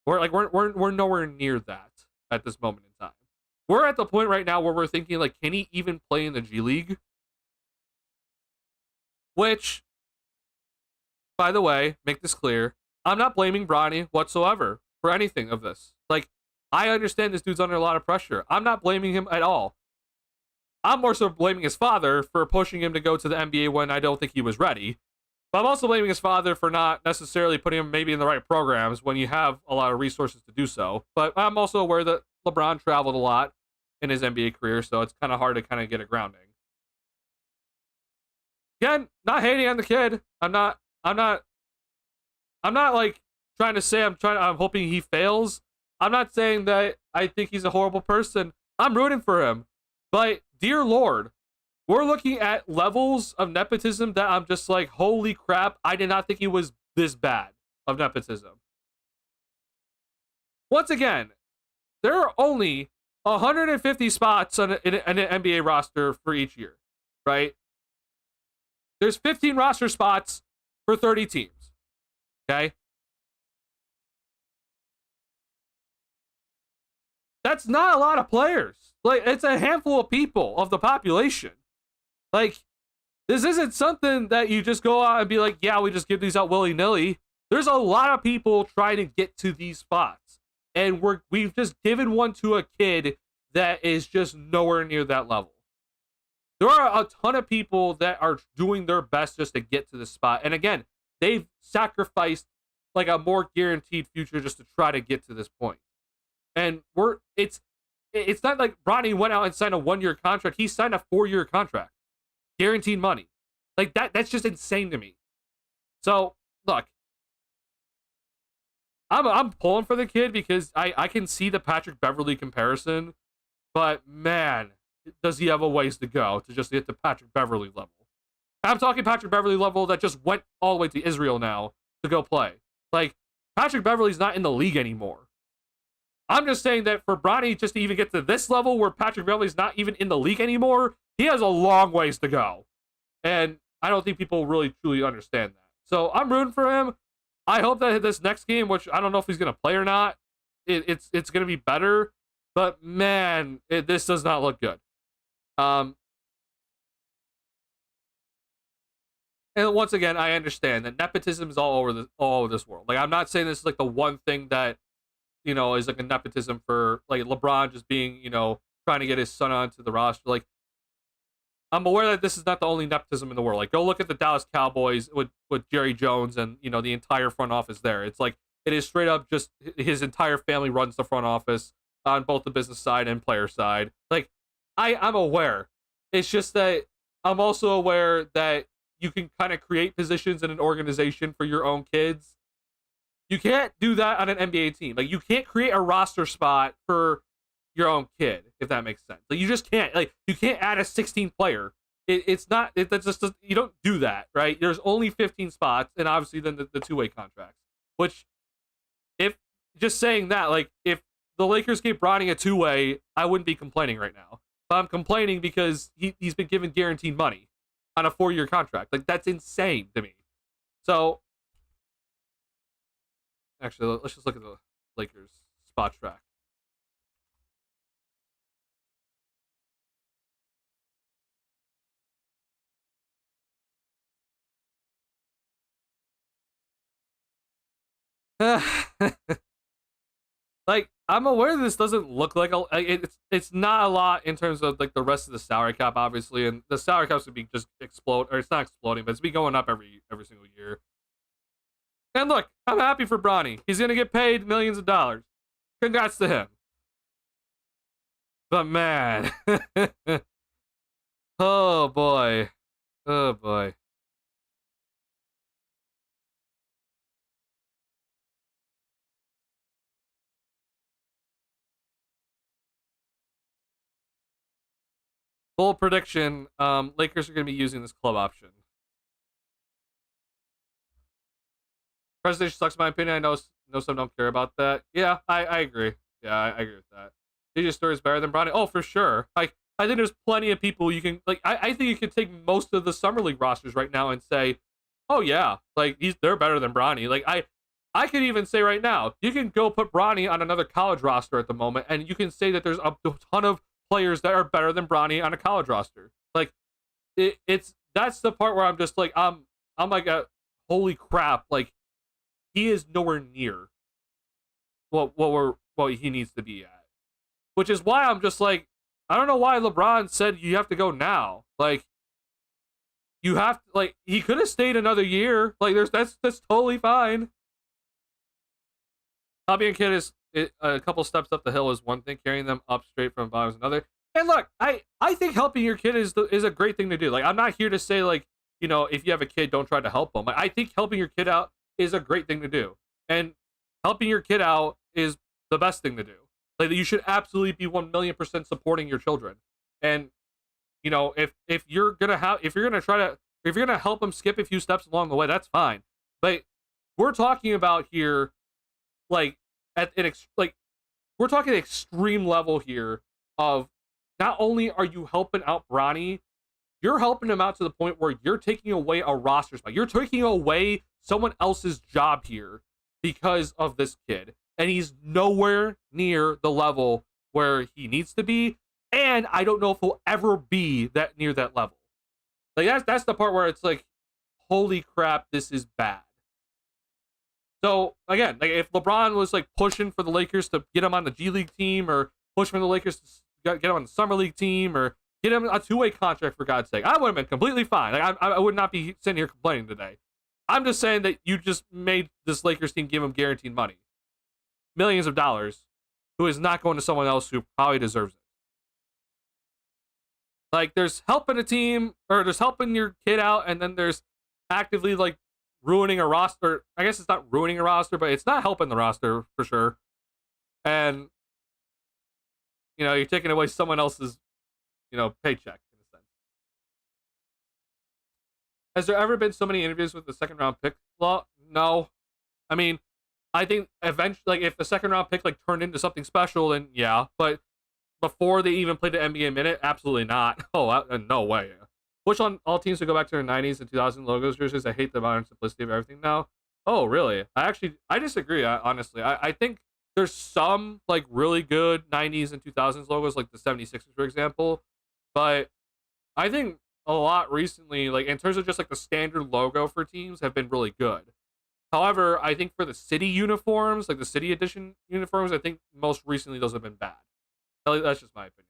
We're nowhere near that at this moment in time. We're at the point right now where we're thinking, like, can he even play in the G League? Which, by the way, make this clear, I'm not blaming Bronny whatsoever for anything of this. Like, I understand this dude's under a lot of pressure. I'm not blaming him at all. I'm more so blaming his father for pushing him to go to the NBA when I don't think he was ready. But I'm also blaming his father for not necessarily putting him maybe in the right programs when you have a lot of resources to do so. But I'm also aware that LeBron traveled a lot in his NBA career, so it's kind of hard to kind of get a grounding. Again, not hating on the kid. I'm not like trying to say I'm hoping he fails. I'm not saying that I think he's a horrible person. I'm rooting for him. But dear Lord, we're looking at levels of nepotism that I'm just like, holy crap, I did not think he was this bad of nepotism. Once again, there are only 150 spots in an NBA roster for each year, right? There's 15 roster spots for 30 teams, okay? That's not a lot of players. Like, it's a handful of people of the population. Like, This isn't something that you just go out and be like, yeah, we just give these out willy-nilly. There's a lot of people trying to get to these spots. And we've just given one to a kid that is just nowhere near that level. There are a ton of people that are doing their best just to get to this spot. And again, they've sacrificed like a more guaranteed future just to try to get to this point. And it's not like Bronny went out and signed a 1-year contract. He signed a 4-year contract. Guaranteed money. Like that's just insane to me. So, look, I'm pulling for the kid because I can see the Patrick Beverley comparison, but man, does he have a ways to go to just get to Patrick Beverley level. I'm talking Patrick Beverley level that just went all the way to Israel now to go play. Like, Patrick Beverley's not in the league anymore. I'm just saying that for Bronny just to even get to this level where Patrick Beverley's not even in the league anymore, he has a long ways to go. And I don't think people really truly understand that. So I'm rooting for him. I hope that this next game, which I don't know if he's going to play or not, it's going to be better. But man, this does not look good. And once again, I understand that nepotism is all over this world. Like, I'm not saying this is like the one thing that, you know, is like a nepotism for like LeBron just being, you know, trying to get his son onto the roster. Like, I'm aware that this is not the only nepotism in the world. Like, go look at the Dallas Cowboys with Jerry Jones and, you know, the entire front office there. It's like, it is straight up just his entire family runs the front office on both the business side and player side. Like, I'm aware. It's just that I'm also aware that you can kind of create positions in an organization for your own kids. You can't do that on an NBA team. Like, you can't create a roster spot for your own kid, if that makes sense. Like, you just can't. Like, you can't add a 16th player. That's just you don't do that, right? There's only 15 spots, and obviously then the two-way contracts. Which, if just saying that, like, if the Lakers gave Bronny a two-way, I wouldn't be complaining right now. But I'm complaining because he's been given guaranteed money on a 4-year contract. Like, that's insane to me. So, actually, let's just look at the Lakers spot track. Like, I'm aware this doesn't look like it's not a lot in terms of like the rest of the salary cap, obviously, and the salary cap's gonna be just explode, or it's not exploding, but it's be going up every single year. And look, I'm happy for Bronny. He's gonna get paid millions of dollars. Congrats to him. But man, oh boy, oh boy. Bold prediction, Lakers are going to be using this club option. Presentation sucks, in my opinion. I know some don't care about that. Yeah, I agree. Yeah, I agree with that. DJ Story is better than Bronny. Oh, for sure. Like, I think there's plenty of people you can, like, I think you can take most of the Summer League rosters right now and say, oh, yeah, like, they're better than Bronny. Like, I could even say right now, you can go put Bronny on another college roster at the moment, and you can say that there's a ton of players that are better than Bronny on a college roster. Like, that's the part where I'm just like, I'm like, holy crap, like, he is nowhere near what he needs to be at. Which is why I'm just like, I don't know why LeBron said you have to go now. Like, you have to, like, he could have stayed another year. Like, that's totally fine. Hobby and Kid is a couple steps up the hill is one thing, carrying them up straight from the bottom is another. And look, I think helping your kid is a great thing to do. Like, I'm not here to say, like, you know, if you have a kid, don't try to help them. Like, I think helping your kid out is a great thing to do. And helping your kid out is the best thing to do. Like, you should absolutely be 1,000,000% supporting your children. And, you know, if you're gonna help them skip a few steps along the way, that's fine. But we're talking about here, like, we're talking extreme level here of not only are you helping out Bronny, you're helping him out to the point where you're taking away a roster spot. You're taking away someone else's job here because of this kid. And he's nowhere near the level where he needs to be. And I don't know if he'll ever be near that level. Like that's the part where it's like, holy crap, this is bad. So again, like if LeBron was like pushing for the Lakers to get him on the G League team, or pushing for the Lakers to get him on the Summer League team, or get him a two-way contract, for God's sake, I would have been completely fine. Like I would not be sitting here complaining today. I'm just saying that you just made this Lakers team give him guaranteed money, millions of dollars, who is not going to someone else who probably deserves it. Like there's helping a team, or there's helping your kid out, and then there's actively like ruining a roster. I guess it's not ruining a roster, but it's not helping the roster for sure. And you're taking away someone else's, paycheck in a sense. Has there ever been so many interviews with the second round pick law? No. I mean, I think eventually, like if the second round pick like turned into something special, then yeah. But before they even played the NBA minute, absolutely not. Oh, no way. Which on all teams to go back to their 90s and 2000 logos jerseys? I hate the modern simplicity of everything now. Oh, really? I disagree. Honestly, I think there's some like really good 90s and 2000s logos, like the 76ers, for example. But I think a lot recently, like in terms of just like the standard logo for teams, have been really good. However, I think for the city uniforms, like the city edition uniforms, I think most recently those have been bad. That's just my opinion.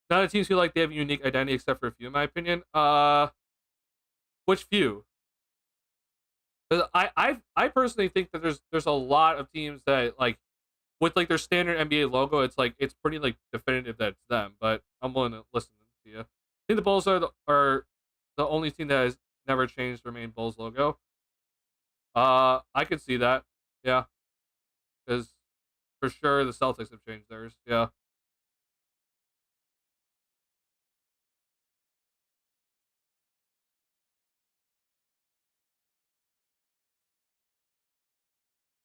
None of the teams feel like they have a unique identity except for a few, in my opinion. Which few? I personally think that there's a lot of teams that like with like their standard NBA logo, it's like it's pretty like definitive that it's them. But I'm willing to listen to you. I think the Bulls are the only team that has never changed their main Bulls logo. I could see that, yeah, because for sure the Celtics have changed theirs, yeah.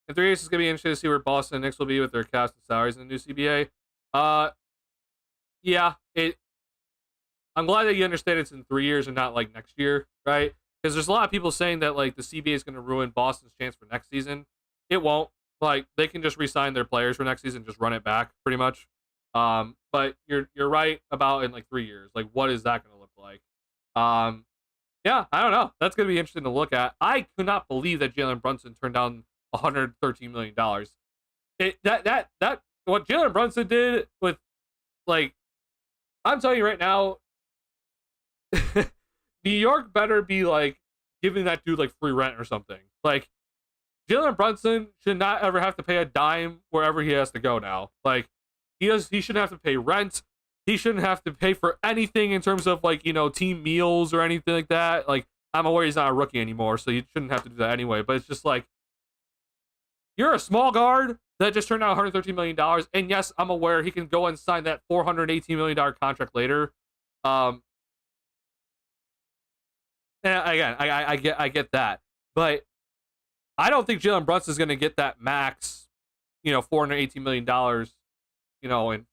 In 3 years, it's gonna be interesting to see where Boston and Knicks will be with their caps and salaries in the new CBA. Yeah, I'm glad that you understand it's in 3 years and not like next year, right? Because there's a lot of people saying that like the CBA is gonna ruin Boston's chance for next season. It won't. Like they can just re-sign their players for next season, just run it back, pretty much. But you're right about in like 3 years. Like, what is that gonna look like? Yeah, I don't know. That's gonna be interesting to look at. I could not believe that Jalen Brunson turned down $113 million. That what Jalen Brunson did with, like, I'm telling you right now, New York better be like giving that dude like free rent or something. Like Jalen Brunson should not ever have to pay a dime wherever he has to go now. Like he shouldn't have to pay rent. He shouldn't have to pay for anything in terms of like, team meals or anything like that. Like I'm aware he's not a rookie anymore, so you shouldn't have to do that anyway. But it's just like, you're a small guard that just turned out $113 million. And yes, I'm aware he can go and sign that $418 million contract later. And again, I get that. But I don't think Jalen Brunson is going to get that max, $418 million, in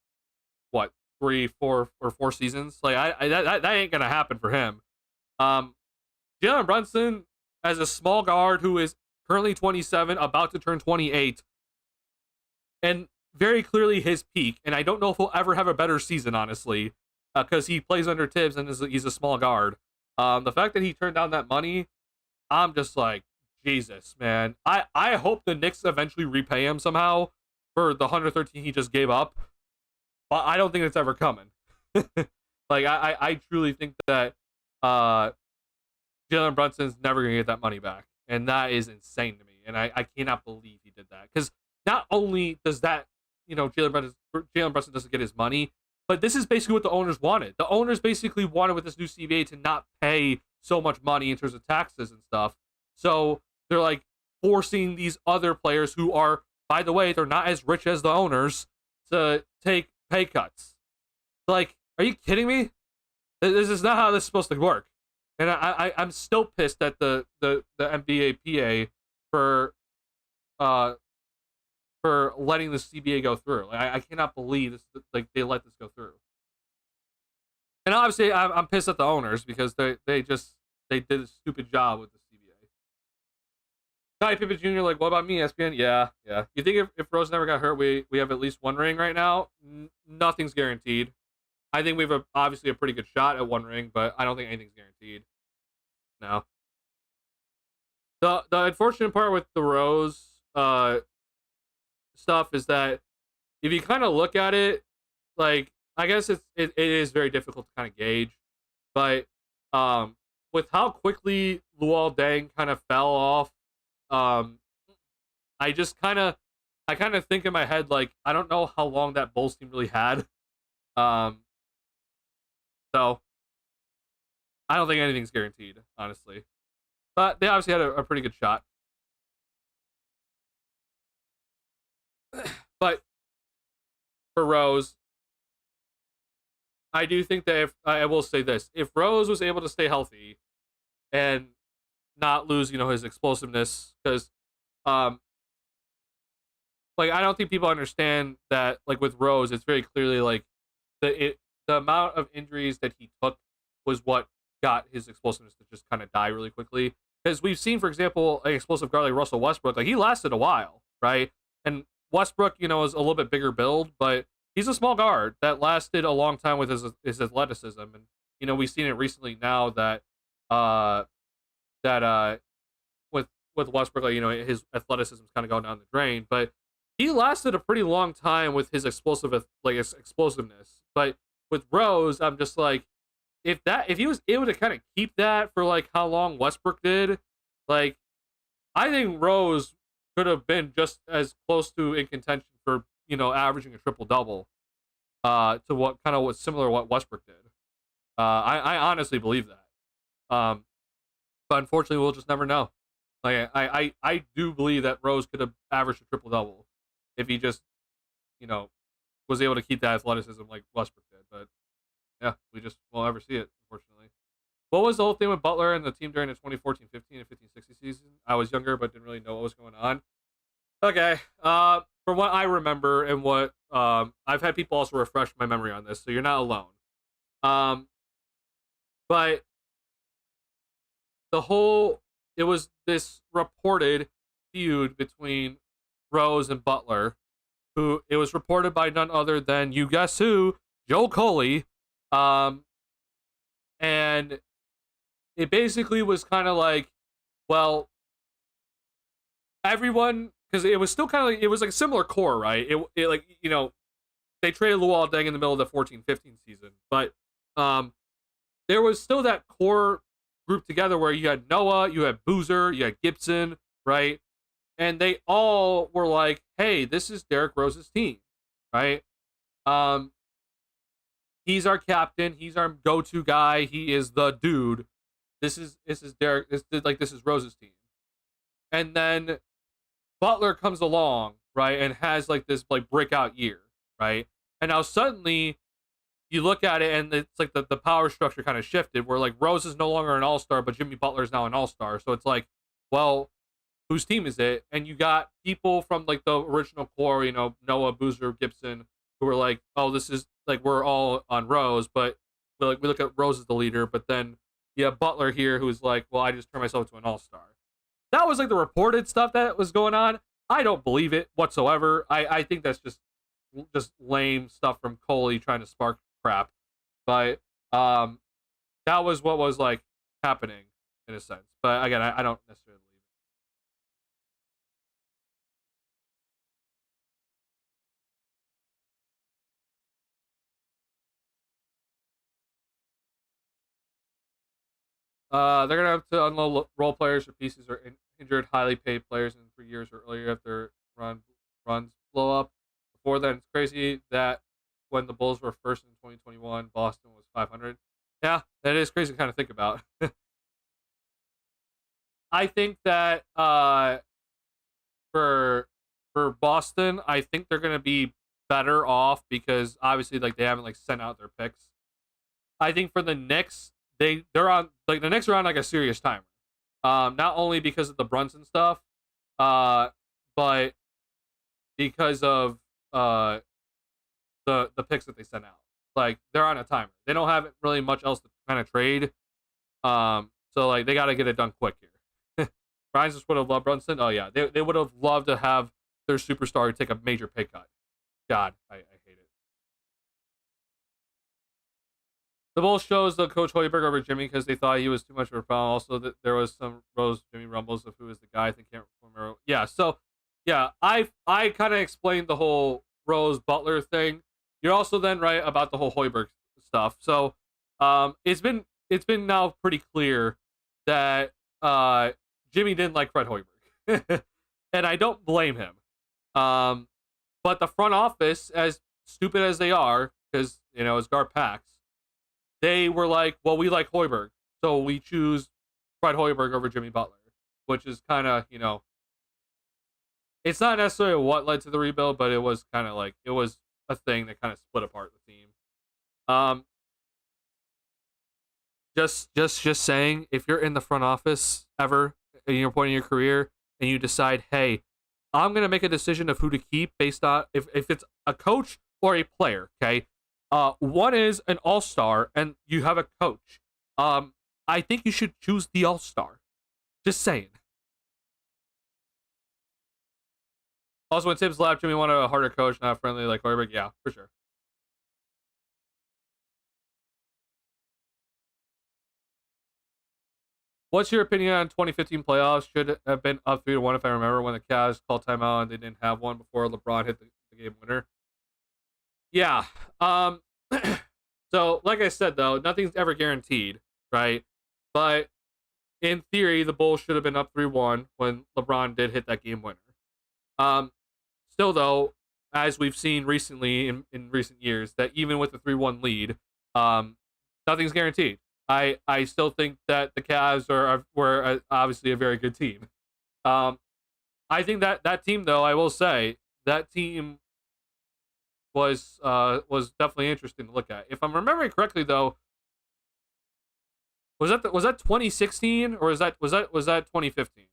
what, 3, 4, or 4 seasons. Like that ain't going to happen for him. Jalen Brunson, as a small guard who is currently 27, about to turn 28, and very clearly his peak. And I don't know if he'll ever have a better season, honestly, because he plays under Tibbs and he's a small guard. The fact that he turned down that money, I'm just like, Jesus, man. I hope the Knicks eventually repay him somehow for the 113 he just gave up, but I don't think it's ever coming. Like, I truly think that Jalen Brunson's never going to get that money back, and that is insane to me, and I cannot believe he did that, because not only does that, Jalen Brunson doesn't get his money, but this is basically what the owners wanted. The owners basically wanted with this new CBA to not pay so much money in terms of taxes and stuff. So they're like forcing these other players who are, by the way, they're not as rich as the owners, to take pay cuts. Like, are you kidding me? This is not how this is supposed to work. And I'm still pissed at the NBA PA for letting the CBA go through. Like, I cannot believe this. Like, they let this go through. And obviously, I'm pissed at the owners because they did a stupid job with the CBA. Scottie Pippen Jr. Like, what about me, ESPN? Yeah. You think if Rose never got hurt, we have at least one ring right now? Nothing's guaranteed. I think we have obviously a pretty good shot at one ring, but I don't think anything's guaranteed. No. The unfortunate part with the Rose stuff is that if you kind of look at it, like I guess it is very difficult to kind of gauge, but with how quickly Luol Deng kind of fell off, um, I just kind of think in my head like I don't know how long that Bulls team really had, um, so I don't think anything's guaranteed, honestly. But they obviously had a pretty good shot. But for Rose, I do think that if I will say this, if Rose was able to stay healthy and not lose, his explosiveness, because um, like I don't think people understand that like with Rose, it's very clearly like the amount of injuries that he took was what got his explosiveness to just kind of die really quickly. Because we've seen, for example, an explosive guard like Russell Westbrook, like he lasted a while, right? And Westbrook, is a little bit bigger build, but he's a small guard that lasted a long time with his athleticism. And we've seen it recently now that with Westbrook, like, his athleticism is kind of going down the drain, but he lasted a pretty long time with his his explosiveness. But with Rose, I'm just like, if he was able to kind of keep that for like how long Westbrook did, like I think Rose could have been just as close to in contention for averaging a triple double, to what kind of was similar to what Westbrook did. I honestly believe that. But unfortunately, we'll just never know. Like I do believe that Rose could have averaged a triple double if he just was able to keep that athleticism like Westbrook did. But yeah, we just won't ever see it, unfortunately. What was the whole thing with Butler and the team during the 2014-15 and 15-16 season? I was younger, but didn't really know what was going on. Okay. From what I remember and what I've had people also refresh my memory on this, so you're not alone. But it was this reported feud between Rose and Butler, who it was reported by none other than, you guess who, Joe Coley. And it basically was kind of like, well, everyone, because it was still kind of like, it was like a similar core, right? It like, they traded Luol Deng in the middle of the 14-15 season, but there was still that core group together where you had Noah, you had Boozer, you had Gibson, right? And they all were like, hey, this is Derrick Rose's team, right? He's our captain. He's our go-to guy. He is the dude. This is Derrick. This is Rose's team. And then Butler comes along, right, and has like this like breakout year, right? And now suddenly you look at it and it's like the power structure kind of shifted where like Rose is no longer an all-star, but Jimmy Butler is now an all-star. So it's like, well, whose team is it? And you got people from like the original core, Noah, Boozer, Gibson, who were like, oh, this is like we're all on Rose, but we look at Rose as the leader, but then you have Butler here who's like, well, I just turned myself into an all-star. That was like the reported stuff that was going on. I don't believe it whatsoever. I think that's just lame stuff from Coley trying to spark crap. But that was what was like happening in a sense. But again, I don't necessarily believe it. They're gonna have to unload role players or pieces or injured, highly paid players in 3 years or earlier if their runs blow up. Before then, it's crazy that when the Bulls were first in 2021, Boston was 500. Yeah, that is crazy to kind of think about. I think that for Boston, I think they're gonna be better off because obviously like they haven't like sent out their picks. I think for the Knicks, they're on like the Knicks are on like a serious timer. Not only because of the Brunson stuff, but because of the picks that they sent out. Like they're on a timer. They don't have really much else to kind of trade. So like they got to get it done quick here. Ryan just would have loved Brunson. Oh yeah, they would have loved to have their superstar take a major pay cut. God, I hate it. The Bulls chose the Coach Hoiberg over Jimmy because they thought he was too much of a problem. Also, that there was some Rose Jimmy rumbles of who was the guy. I think can't remember. Yeah, so yeah, I kind of explained the whole Rose Butler thing. You're also then right about the whole Hoiberg stuff. So it's been now pretty clear that Jimmy didn't like Fred Hoiberg, and I don't blame him. Um, but the front office, as stupid as they are, because it's Gar Pax, they were like, well, we like Hoiberg, so we choose Fred Hoiberg over Jimmy Butler, which is kind of, it's not necessarily what led to the rebuild, but it was kind of like, it was a thing that kind of split apart the team. Um, just saying, if you're in the front office ever at your point in your career and you decide, hey, I'm gonna make a decision of who to keep based on if it's a coach or a player. Okay, one is an all-star and you have a coach. I think you should choose the all-star. Just saying. Also, when Tibbs left, Jimmy wanted a harder coach, not friendly like Hoiberg. Yeah, for sure. What's your opinion on 2015 playoffs? Should it have been up 3-1 if I remember when the Cavs called timeout and they didn't have one before LeBron hit the game winner? Yeah. Um. So, like I said, though, nothing's ever guaranteed, right? But in theory, the Bulls should have been up 3-1 when LeBron did hit that game winner. Um. Still, though, as we've seen recently in recent years, that even with the 3-1 lead, um, nothing's guaranteed. I still think that the Cavs were obviously a very good team. Um, I think that team, though, I will say that team was definitely interesting to look at. If I'm remembering correctly, though, was that 2016 or was that 2015?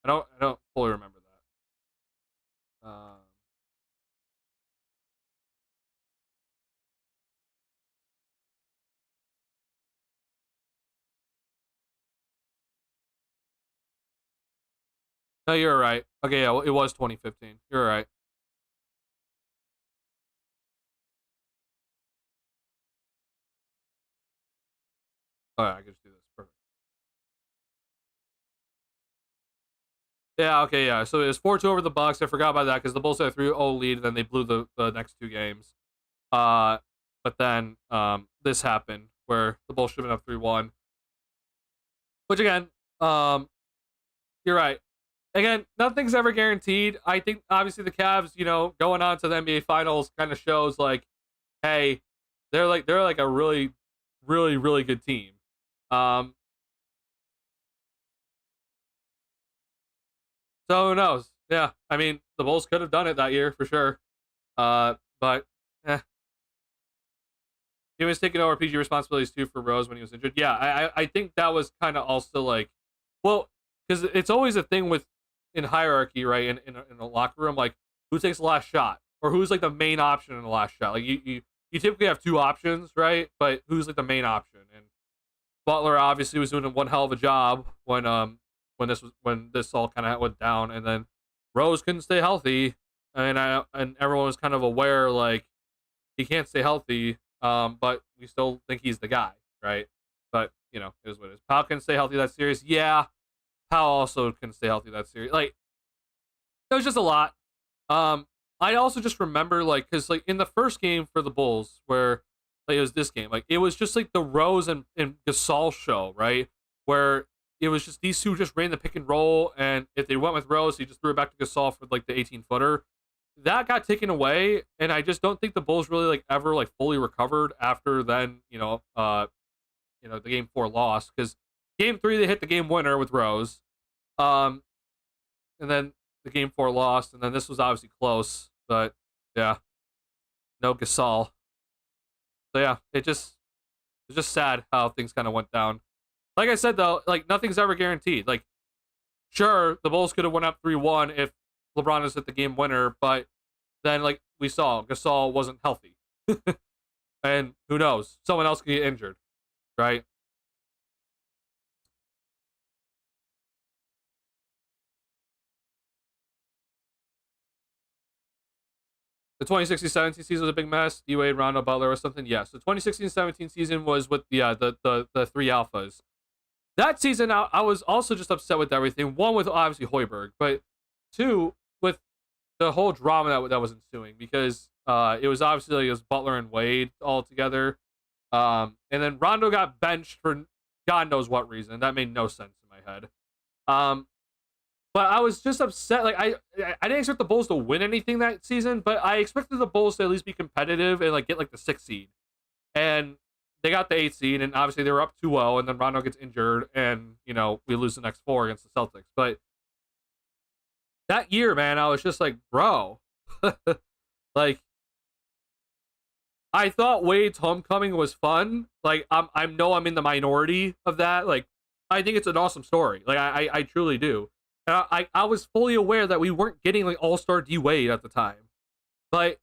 I don't fully remember that. No, you're right. Okay, yeah, well, it was 2015. You're right. Oh, yeah, I can just do this. Perfect. Yeah, okay, yeah. So it was 4-2 over the Bucks. I forgot about that because the Bulls had a 3-0 lead, then they blew the next two games. Uh, but then this happened where the Bulls should have been up 3-1. Which again, um, you're right. Again, nothing's ever guaranteed. I think obviously the Cavs, going on to the NBA Finals kind of shows like, hey, they're like a really, really, really good team. Um, so who knows? Yeah, I mean the Bulls could have done it that year for sure. But eh, he was taking over PG responsibilities too for Rose when he was injured. Yeah, I think that was kind of also like, well, because it's always a thing with in hierarchy, right? In a locker room, like who takes the last shot or who's like the main option in the last shot. Like you typically have two options, right? But who's like the main option? And Butler obviously was doing one hell of a job when this all kind of went down, and then Rose couldn't stay healthy, and everyone was kind of aware like he can't stay healthy. But we still think he's the guy, right? But it is what it is. Powell can stay healthy that series. Yeah, Powell also can stay healthy that series. Like it was just a lot. I also just remember like because like in the first game for the Bulls where like it was this game like it was just like the Rose and Gasol show, right, where it was just these two just ran the pick and roll, and if they went with Rose, he just threw it back to Gasol for like the 18-footer. That got taken away, and I just don't think the Bulls really like ever like fully recovered after then. The game four loss because game three they hit the game winner with Rose, um, and then the game four lost, and then this was obviously close, but yeah, no Gasol. So yeah, it's just sad how things kind of went down. Like I said though, like nothing's ever guaranteed. Like sure, the Bulls could have went up 3-1 if LeBron has hit the game winner, but then like we saw, Gasol wasn't healthy, and who knows, someone else could get injured, right? The 2016-17 season was a big mess. D-Wade, Rondo, Butler, or something. Yes. The 2016-17 season was with the three alphas. That season, I was also just upset with everything. One, with obviously Hoiberg, but two, with the whole drama that was ensuing, because it was obviously like, it was Butler and Wade all together. And then Rondo got benched for God knows what reason. That made no sense in my head. But I was just upset. Like I didn't expect the Bulls to win anything that season, but I expected the Bulls to at least be competitive and like get like the 6th seed. And they got the 8th seed, and obviously they were up 2-0, and then Rondo gets injured, and we lose the next 4 against the Celtics. But that year, man, I was just like, bro, like I thought Wade's homecoming was fun. Like I know I'm in the minority of that. Like I think it's an awesome story. Like I truly do. And I was fully aware that we weren't getting like all-star D Wade at the time. But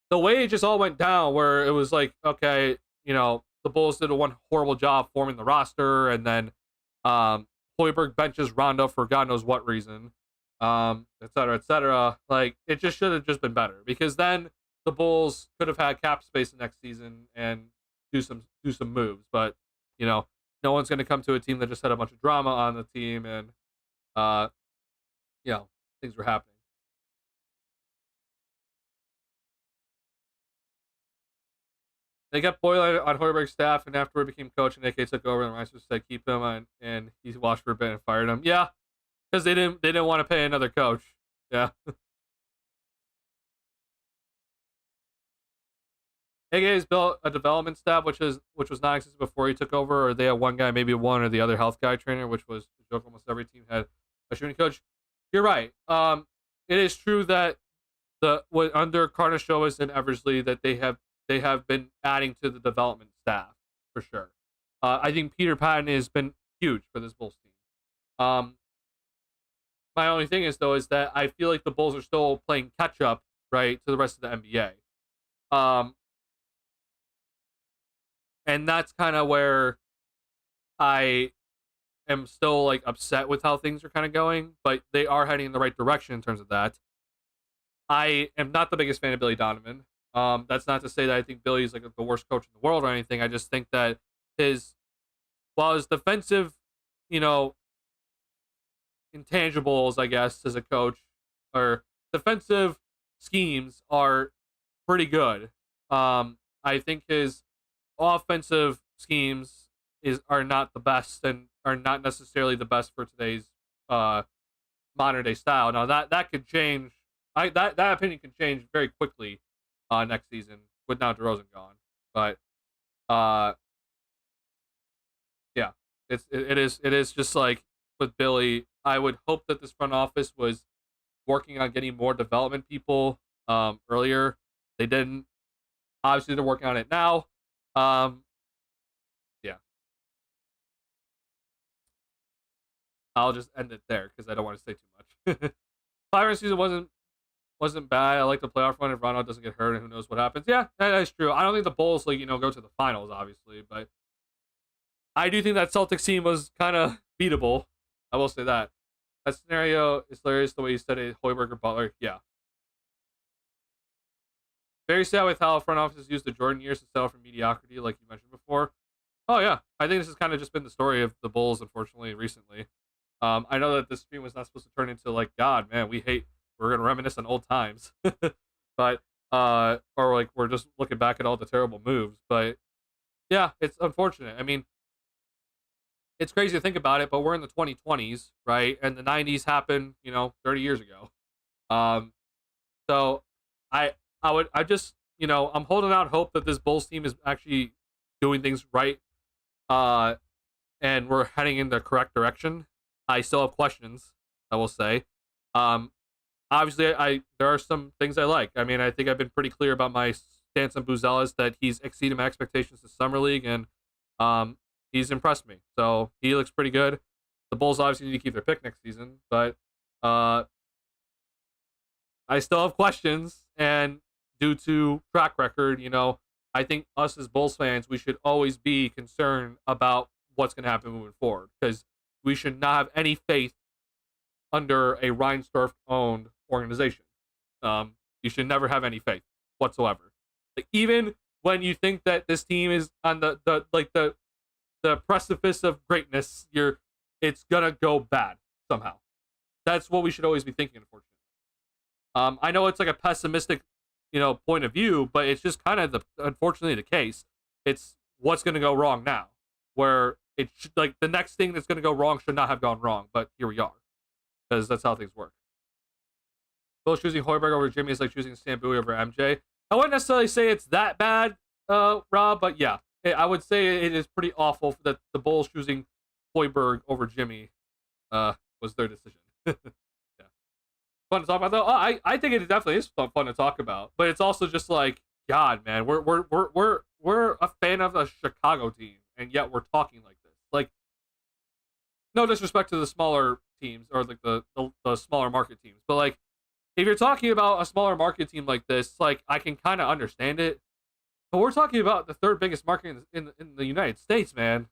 the way it just all went down, where it was like, okay, the Bulls did one horrible job forming the roster, and then Hoiberg benches Rondo for God knows what reason, et cetera, et cetera. Like, it just should have just been better, because then the Bulls could have had cap space next season and do some moves. But no one's going to come to a team that just had a bunch of drama on the team, and things were happening. They got Boyle on Hoiberg's staff, and afterward became coach, and AK took over, and Rice said keep him on, and he watched for a bit and fired him. Yeah, because they didn't want to pay another coach. Yeah. AK has built a development staff, which was non-existent before he took over, or they had one guy, maybe one or the other health guy trainer, which was a joke. Almost every team had a shooting coach. You're right. It is true that under Karnisovas and Eversley that they have been adding to the development staff for sure. I think Peter Patton has been huge for this Bulls team. My only thing is that I feel like the Bulls are still playing catch up, right, to the rest of the NBA. And that's kind of where I am still like upset with how things are kind of going, but they are heading in the right direction in terms of that. I am not the biggest fan of Billy Donovan. That's not to say that I think Billy's like the worst coach in the world or anything. I just think that while his defensive, intangibles, I guess, as a coach, or defensive schemes are pretty good. I think his offensive schemes are not the best, and are not necessarily the best for today's modern day style. Now that could change. That opinion can change very quickly next season with now DeRozan gone. But yeah, it is just like with Billy. I would hope that this front office was working on getting more development people earlier. They didn't. Obviously, they're working on it now. Yeah. I'll just end it there because I don't want to say too much. 5 season wasn't bad. I like the playoff run if Rondo doesn't get hurt, and who knows what happens. Yeah, that is true. I don't think the Bulls go to the finals, obviously, but I do think that Celtics team was kind of beatable. I will say that. That scenario is hilarious the way you said it, Hoiberg or Butler. Yeah. Very sad with how front offices used the Jordan years to settle for mediocrity, like you mentioned before. Oh, yeah. I think this has kind of just been the story of the Bulls, unfortunately, recently. I know that this stream was not supposed to turn into, like, God, man, we're going to reminisce on old times. But, or, like, we're just looking back at all the terrible moves. But, yeah, it's unfortunate. I mean, it's crazy to think about it, but we're in the 2020s, right? And the 90s happened, 30 years ago. So I'm holding out hope that this Bulls team is actually doing things right, and we're heading in the correct direction. I still have questions, I will say. Obviously, there are some things I like. I mean, I think I've been pretty clear about my stance on Buzelis, that he's exceeded my expectations this summer league, and he's impressed me. So he looks pretty good. The Bulls obviously need to keep their pick next season, but I still have questions, and due to track record, I think us as Bulls fans, we should always be concerned about what's going to happen moving forward, because we should not have any faith under a Reinsdorf-owned organization. You should never have any faith whatsoever. Like, even when you think that this team is on the precipice of greatness, it's gonna go bad somehow. That's what we should always be thinking, unfortunately. I know it's like a pessimistic, point of view, but it's just kind of unfortunately the case. It's what's gonna go wrong now, where it should, like, the next thing that's gonna go wrong should not have gone wrong, but here we are, because that's how things work. Bill choosing Hoiberg over Jimmy is like choosing Sam Bowie over MJ. I wouldn't necessarily say it's that bad, Rob, but yeah, I would say it is pretty awful that the Bulls choosing Hoiberg over Jimmy was their decision. Yeah. Fun to talk about though. Oh, I think it definitely is fun to talk about, but it's also just like, God, man, we're a fan of a Chicago team, and yet we're talking like this. Like, no disrespect to the smaller teams or like the smaller market teams, but like, if you're talking about a smaller market team like this, like, I can kind of understand it. But we're talking about the third biggest market in the United States, man.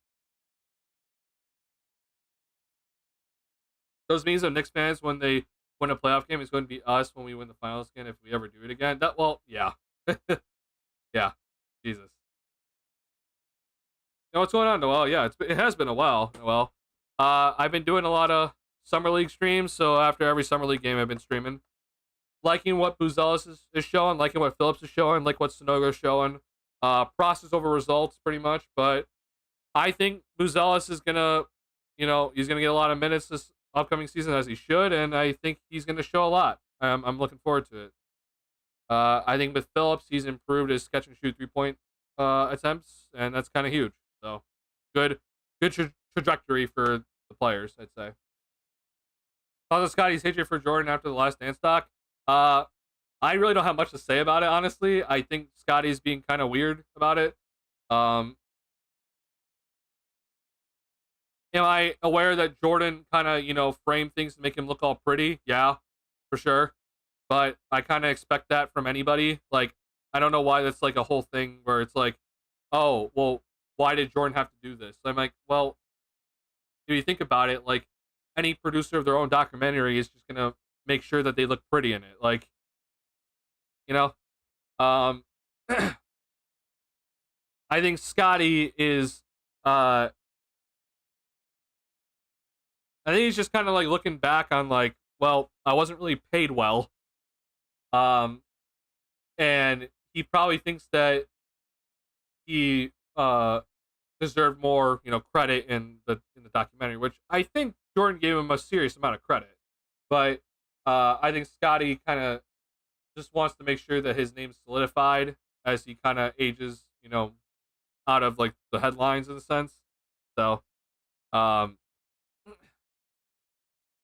Those means of Knicks fans when they win a playoff game is going to be us when we win the finals again, if we ever do it again. Yeah. Yeah. Jesus. What's going on, Noel? Yeah, it has been a while, Noel. I've been doing a lot of Summer League streams, so after every Summer League game, I've been streaming. Liking what Buzelis is showing, liking what Phillips is showing, like what Sanogo is showing. Process over results, pretty much. But I think Buzelis is gonna, he's gonna get a lot of minutes this upcoming season, as he should, and I think he's gonna show a lot. I'm looking forward to it. I think with Phillips, he's improved his catch and shoot 3-point attempts, and that's kind of huge. So good trajectory for the players, I'd say. How's the Scotty's hatred for Jordan after the Last Dance doc? I really don't have much to say about it, honestly. I think Scotty's being kind of weird about it. Am I aware that Jordan kind of, framed things to make him look all pretty? Yeah, for sure. But I kind of expect that from anybody. Like, I don't know why that's like a whole thing where it's like, oh, well, why did Jordan have to do this? So I'm like, well, if you think about it, like, any producer of their own documentary is just gonna make sure that they look pretty in it. Like, I think Scotty is, I think he's just kind of like looking back on like, well, I wasn't really paid well. And he probably thinks that he, deserved more, credit in the documentary, which I think Jordan gave him a serious amount of credit. But I think Scotty kind of just wants to make sure that his name's solidified as he kind of ages, out of like the headlines in a sense. So, I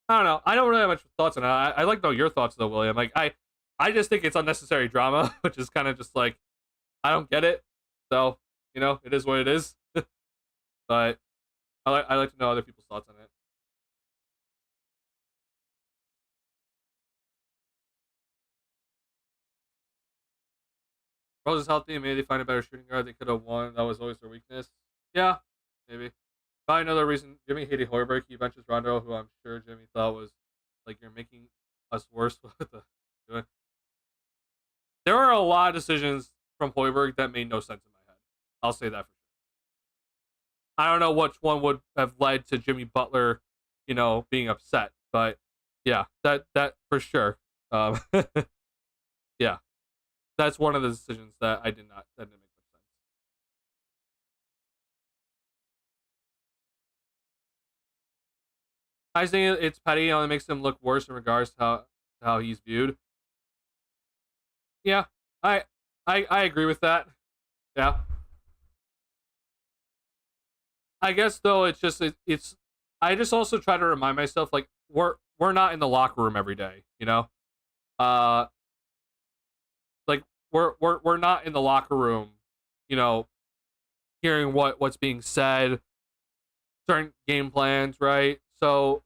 don't know. I don't really have much thoughts on it. I like to know your thoughts though, William. Like, I just think it's unnecessary drama, which is kind of just like, I don't get it. So, it is what it is. But I like to know other people's thoughts on it. Rose is healthy and maybe they find a better shooting guard. They could have won. That was always their weakness. Yeah, maybe. Probably another reason Jimmy hated Hoiberg. He benches Rondo, who I'm sure Jimmy thought was like, you're making us worse with the doing. There are a lot of decisions from Hoiberg that made no sense in my head. I'll say that for sure. I don't know which one would have led to Jimmy Butler, being upset, but yeah, that for sure. Yeah, that's one of the decisions that that didn't make much sense. I think it's petty. It only makes him look worse in regards to how he's viewed. Yeah, I agree with that. Yeah. I guess though it's I just also try to remind myself, like, we're not in the locker room every day, uh like we're not in the locker room, hearing what's being said, certain game plans, right? So,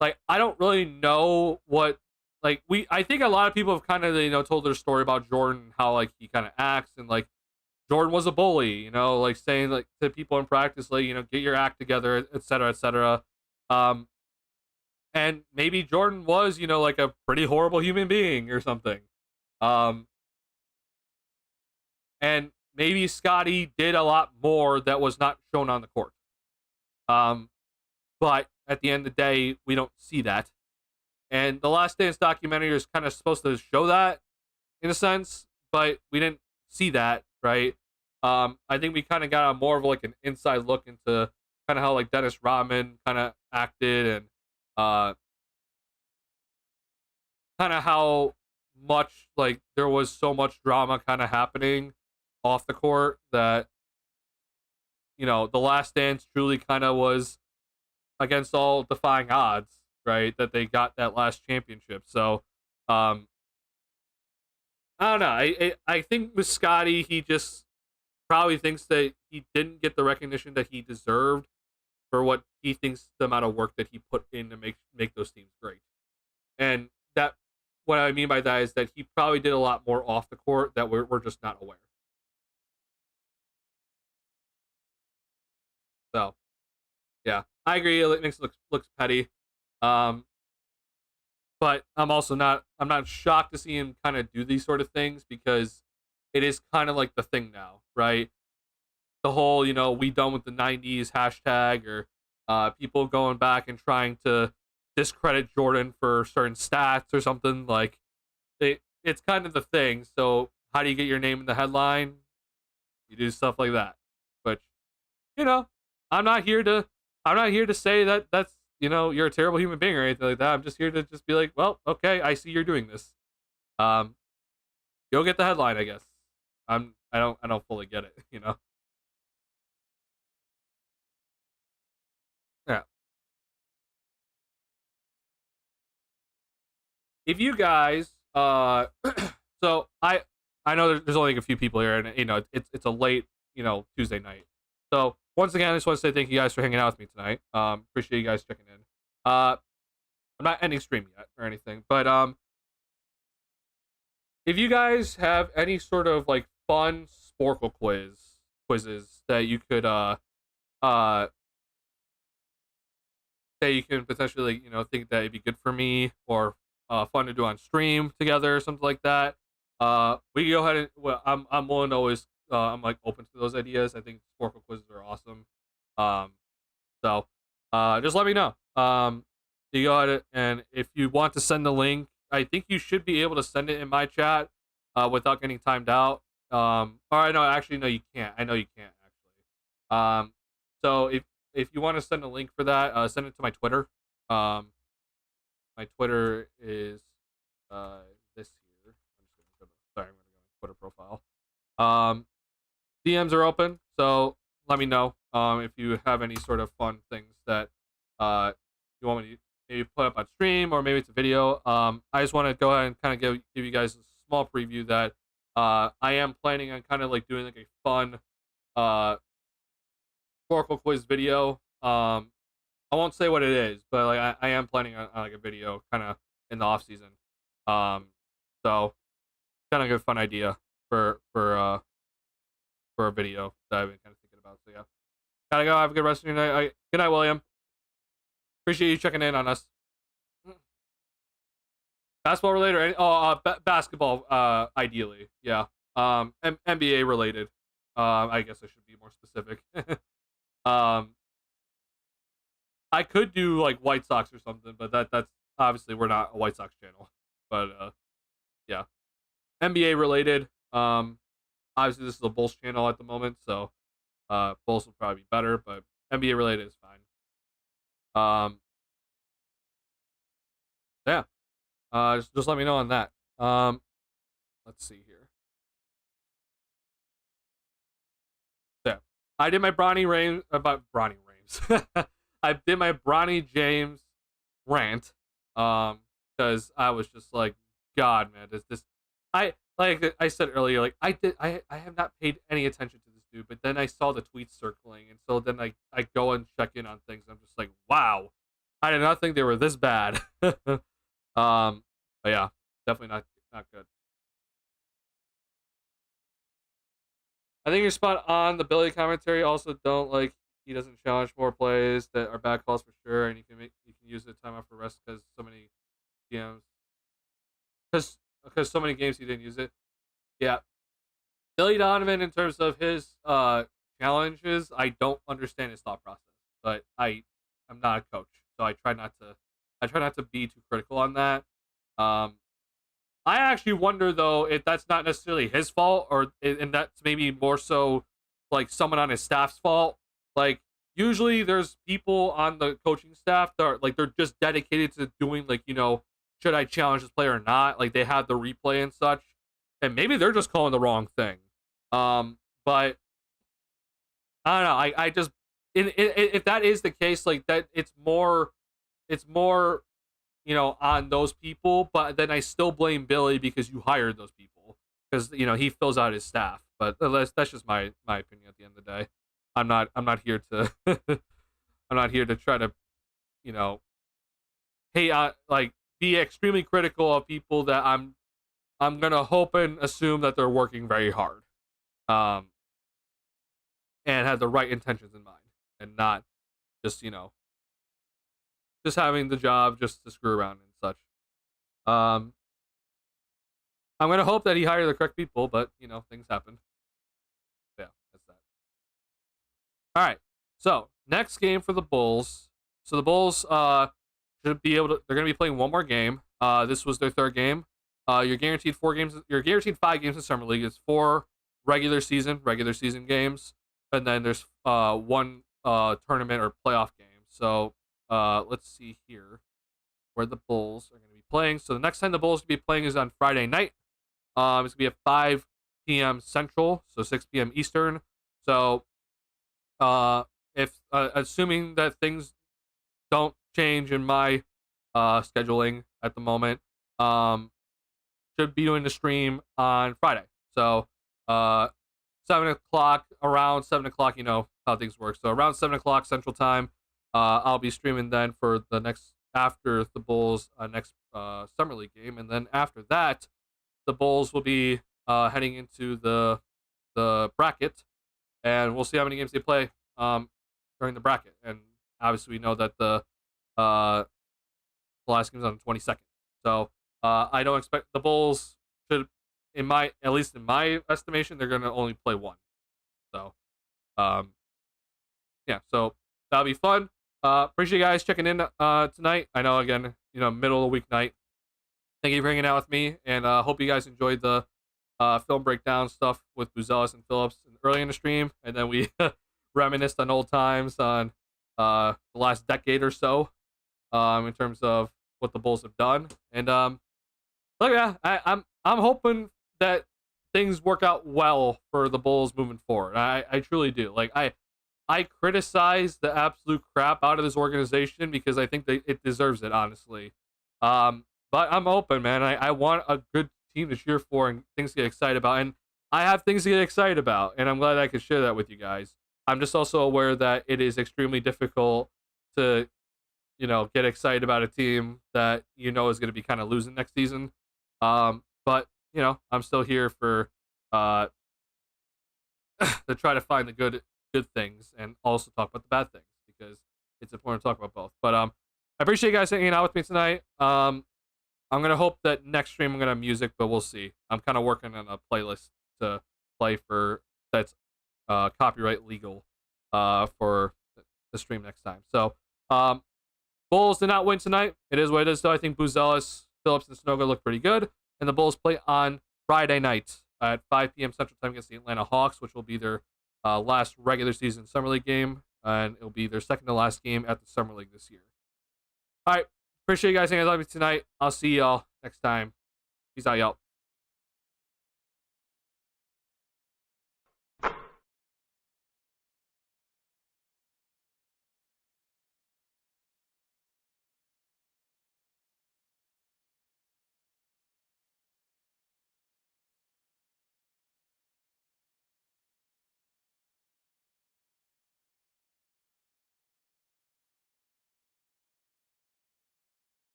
like, I don't really know what, like, I think a lot of people have kind of told their story about Jordan, how like he kind of acts, and like Jordan was a bully, like saying like to people in practice, like, get your act together, et cetera, et cetera. And maybe Jordan was, like a pretty horrible human being or something. Um, and maybe Scotty did a lot more that was not shown on the court. But at the end of the day, we don't see that. And the Last Dance documentary is kind of supposed to show that in a sense, but we didn't see that, right? I think we kind of got a more of like an inside look into kind of how like Dennis Rodman kind of acted and kind of how much like there was so much drama kind of happening off the court that the Last Dance truly kind of was against all defying odds, right? That they got that last championship. So, I don't know. I think with Scotty, he just probably thinks that he didn't get the recognition that he deserved for what he thinks the amount of work that he put in to make those teams great. And that what I mean by that is that he probably did a lot more off the court that we're just not aware. So, yeah, I agree. It makes it looks petty. Um, but I'm not shocked to see him kind of do these sort of things because it is kind of like the thing now, right? The whole, we done with the 90s hashtag or people going back and trying to discredit Jordan for certain stats or something like it's kind of the thing. So how do you get your name in the headline? You do stuff like that. Which, you know, I'm not here to say that that's you're a terrible human being or anything like that. I'm just here to just be like, well, okay, I see you're doing this. You'll get the headline, I guess. I don't fully get it, Yeah. If you guys so I know there's only a few people here and it's a late, Tuesday night. So once again, I just want to say thank you guys for hanging out with me tonight. Appreciate you guys checking in. I'm not ending stream yet or anything, but if you guys have any sort of like fun Sporkle quizzes that you could uh that you can potentially think that it'd be good for me or fun to do on stream together or something like that, we can go ahead and I'm willing to always I'm like open to those ideas. I think Sporkle quizzes are awesome. Um, so just let me know. You go ahead and if you want to send the link, I think you should be able to send it in my chat without getting timed out. Or no, actually no, you can't. I know you can't actually. So if you want to send a link for that, send it to my Twitter. My Twitter is this here. I'm going to go to my Twitter profile. DMs are open, so let me know if you have any sort of fun things that you want me to maybe put up on stream or maybe it's a video. I just want to go ahead and kind of give you guys a small preview that I am planning on kind of like doing like a fun Oracle quiz video. I won't say what it is, but like I am planning on like a video kind of in the off season. So kind of a fun idea for a video that I've been kind of thinking about. So yeah, gotta go. Have a good rest of your night. Good night, William. Appreciate you checking in on us. Basketball related? Basketball. Ideally, yeah. NBA related. I guess I should be more specific. I could do like White Sox or something, but that's obviously we're not a White Sox channel. But yeah, NBA related. Obviously this is a Bulls channel at the moment, so Bulls will probably be better, but NBA related is fine. Yeah. Just let me know on that. Let's see here. Yeah, I did my Bronny James about Bronny James. I did my Bronny James rant. Because I was just like, God, man, is this? I like I said earlier, like I have not paid any attention to this dude, but then I saw the tweets circling, and so then I go and check in on things. I'm just like, wow, I did not think they were this bad. But yeah, definitely not good. I think you're spot on. The Billy commentary also don't like he doesn't challenge more plays that are bad calls for sure, and you can use the timeout for rest because so many DMs. Because because so many games he didn't use it. Yeah, Billy Donovan, in terms of his challenges, I don't understand his thought process, but I'm not a coach, so I try not to be too critical on that. Um, I actually wonder though if that's not necessarily his fault, and that's maybe more so like someone on his staff's fault. Like usually there's people on the coaching staff that are like they're just dedicated to doing like should I challenge this player or not? Like they have the replay and such, and maybe they're just calling the wrong thing. But I don't know. I just if that is the case, like that, it's more on those people. But then I still blame Billy because you hired those people because he fills out his staff. But that's just my opinion at the end of the day. I'm not here to I'm not here to try to hey like be extremely critical of people that I'm gonna hope and assume that they're working very hard. And have the right intentions in mind and not just just having the job just to screw around and such. I'm gonna hope that he hired the correct people, but things happen. Yeah, that's that. All right, so next game for the Bulls. So the Bulls should be able to. They're gonna be playing one more game. This was their third game. You're guaranteed 4 games. You're guaranteed 5 games in summer league. It's 4 regular season games, and then there's one tournament or playoff game. So let's see here where the Bulls are going to be playing. So the next time the Bulls will be playing is on Friday night. It's going to be at 5 p.m. Central, so 6 p.m. Eastern. So if assuming that things don't change in my scheduling at the moment, should be doing the stream on Friday. So 7 o'clock, around 7 o'clock, you know how things work. So around 7 o'clock Central Time, I'll be streaming then for the next after the Bulls next summer league game, and then after that, the Bulls will be heading into the bracket, and we'll see how many games they play during the bracket. And obviously, we know that the last game is on the 22nd. So I don't expect the Bulls should, at least in my estimation, they're going to only play one. So yeah, so that'll be fun. Appreciate you guys checking in tonight. I know, again, middle of the week night. Thank you for hanging out with me, and hope you guys enjoyed the film breakdown stuff with Buzelis and Phillips early in the stream, and then we reminisced on old times on the last decade or so in terms of what the Bulls have done. And look, yeah, I'm hoping that things work out well for the Bulls moving forward. I truly do. Like I criticize the absolute crap out of this organization because I think it deserves it, honestly. But I'm open, man. I want a good team to cheer for and things to get excited about. And I have things to get excited about, and I'm glad I could share that with you guys. I'm just also aware that it is extremely difficult to, get excited about a team that is going to be kind of losing next season. But I'm still here for to try to find the good things and also talk about the bad things because it's important to talk about both. But I appreciate you guys hanging out with me tonight. I'm gonna hope that next stream I'm gonna have music, but we'll see. I'm kind of working on a playlist to play for that's copyright legal for the stream next time. So Bulls did not win tonight. It is what it is, though. I think Buzelis, Phillips, and Snoga look pretty good, and the Bulls play on Friday night at 5 p.m. Central Time against the Atlanta Hawks, which will be their last regular season Summer League game, and it'll be their second to last game at the Summer League this year. All right. Appreciate you guys hanging out with me tonight. I'll see y'all next time. Peace out, y'all.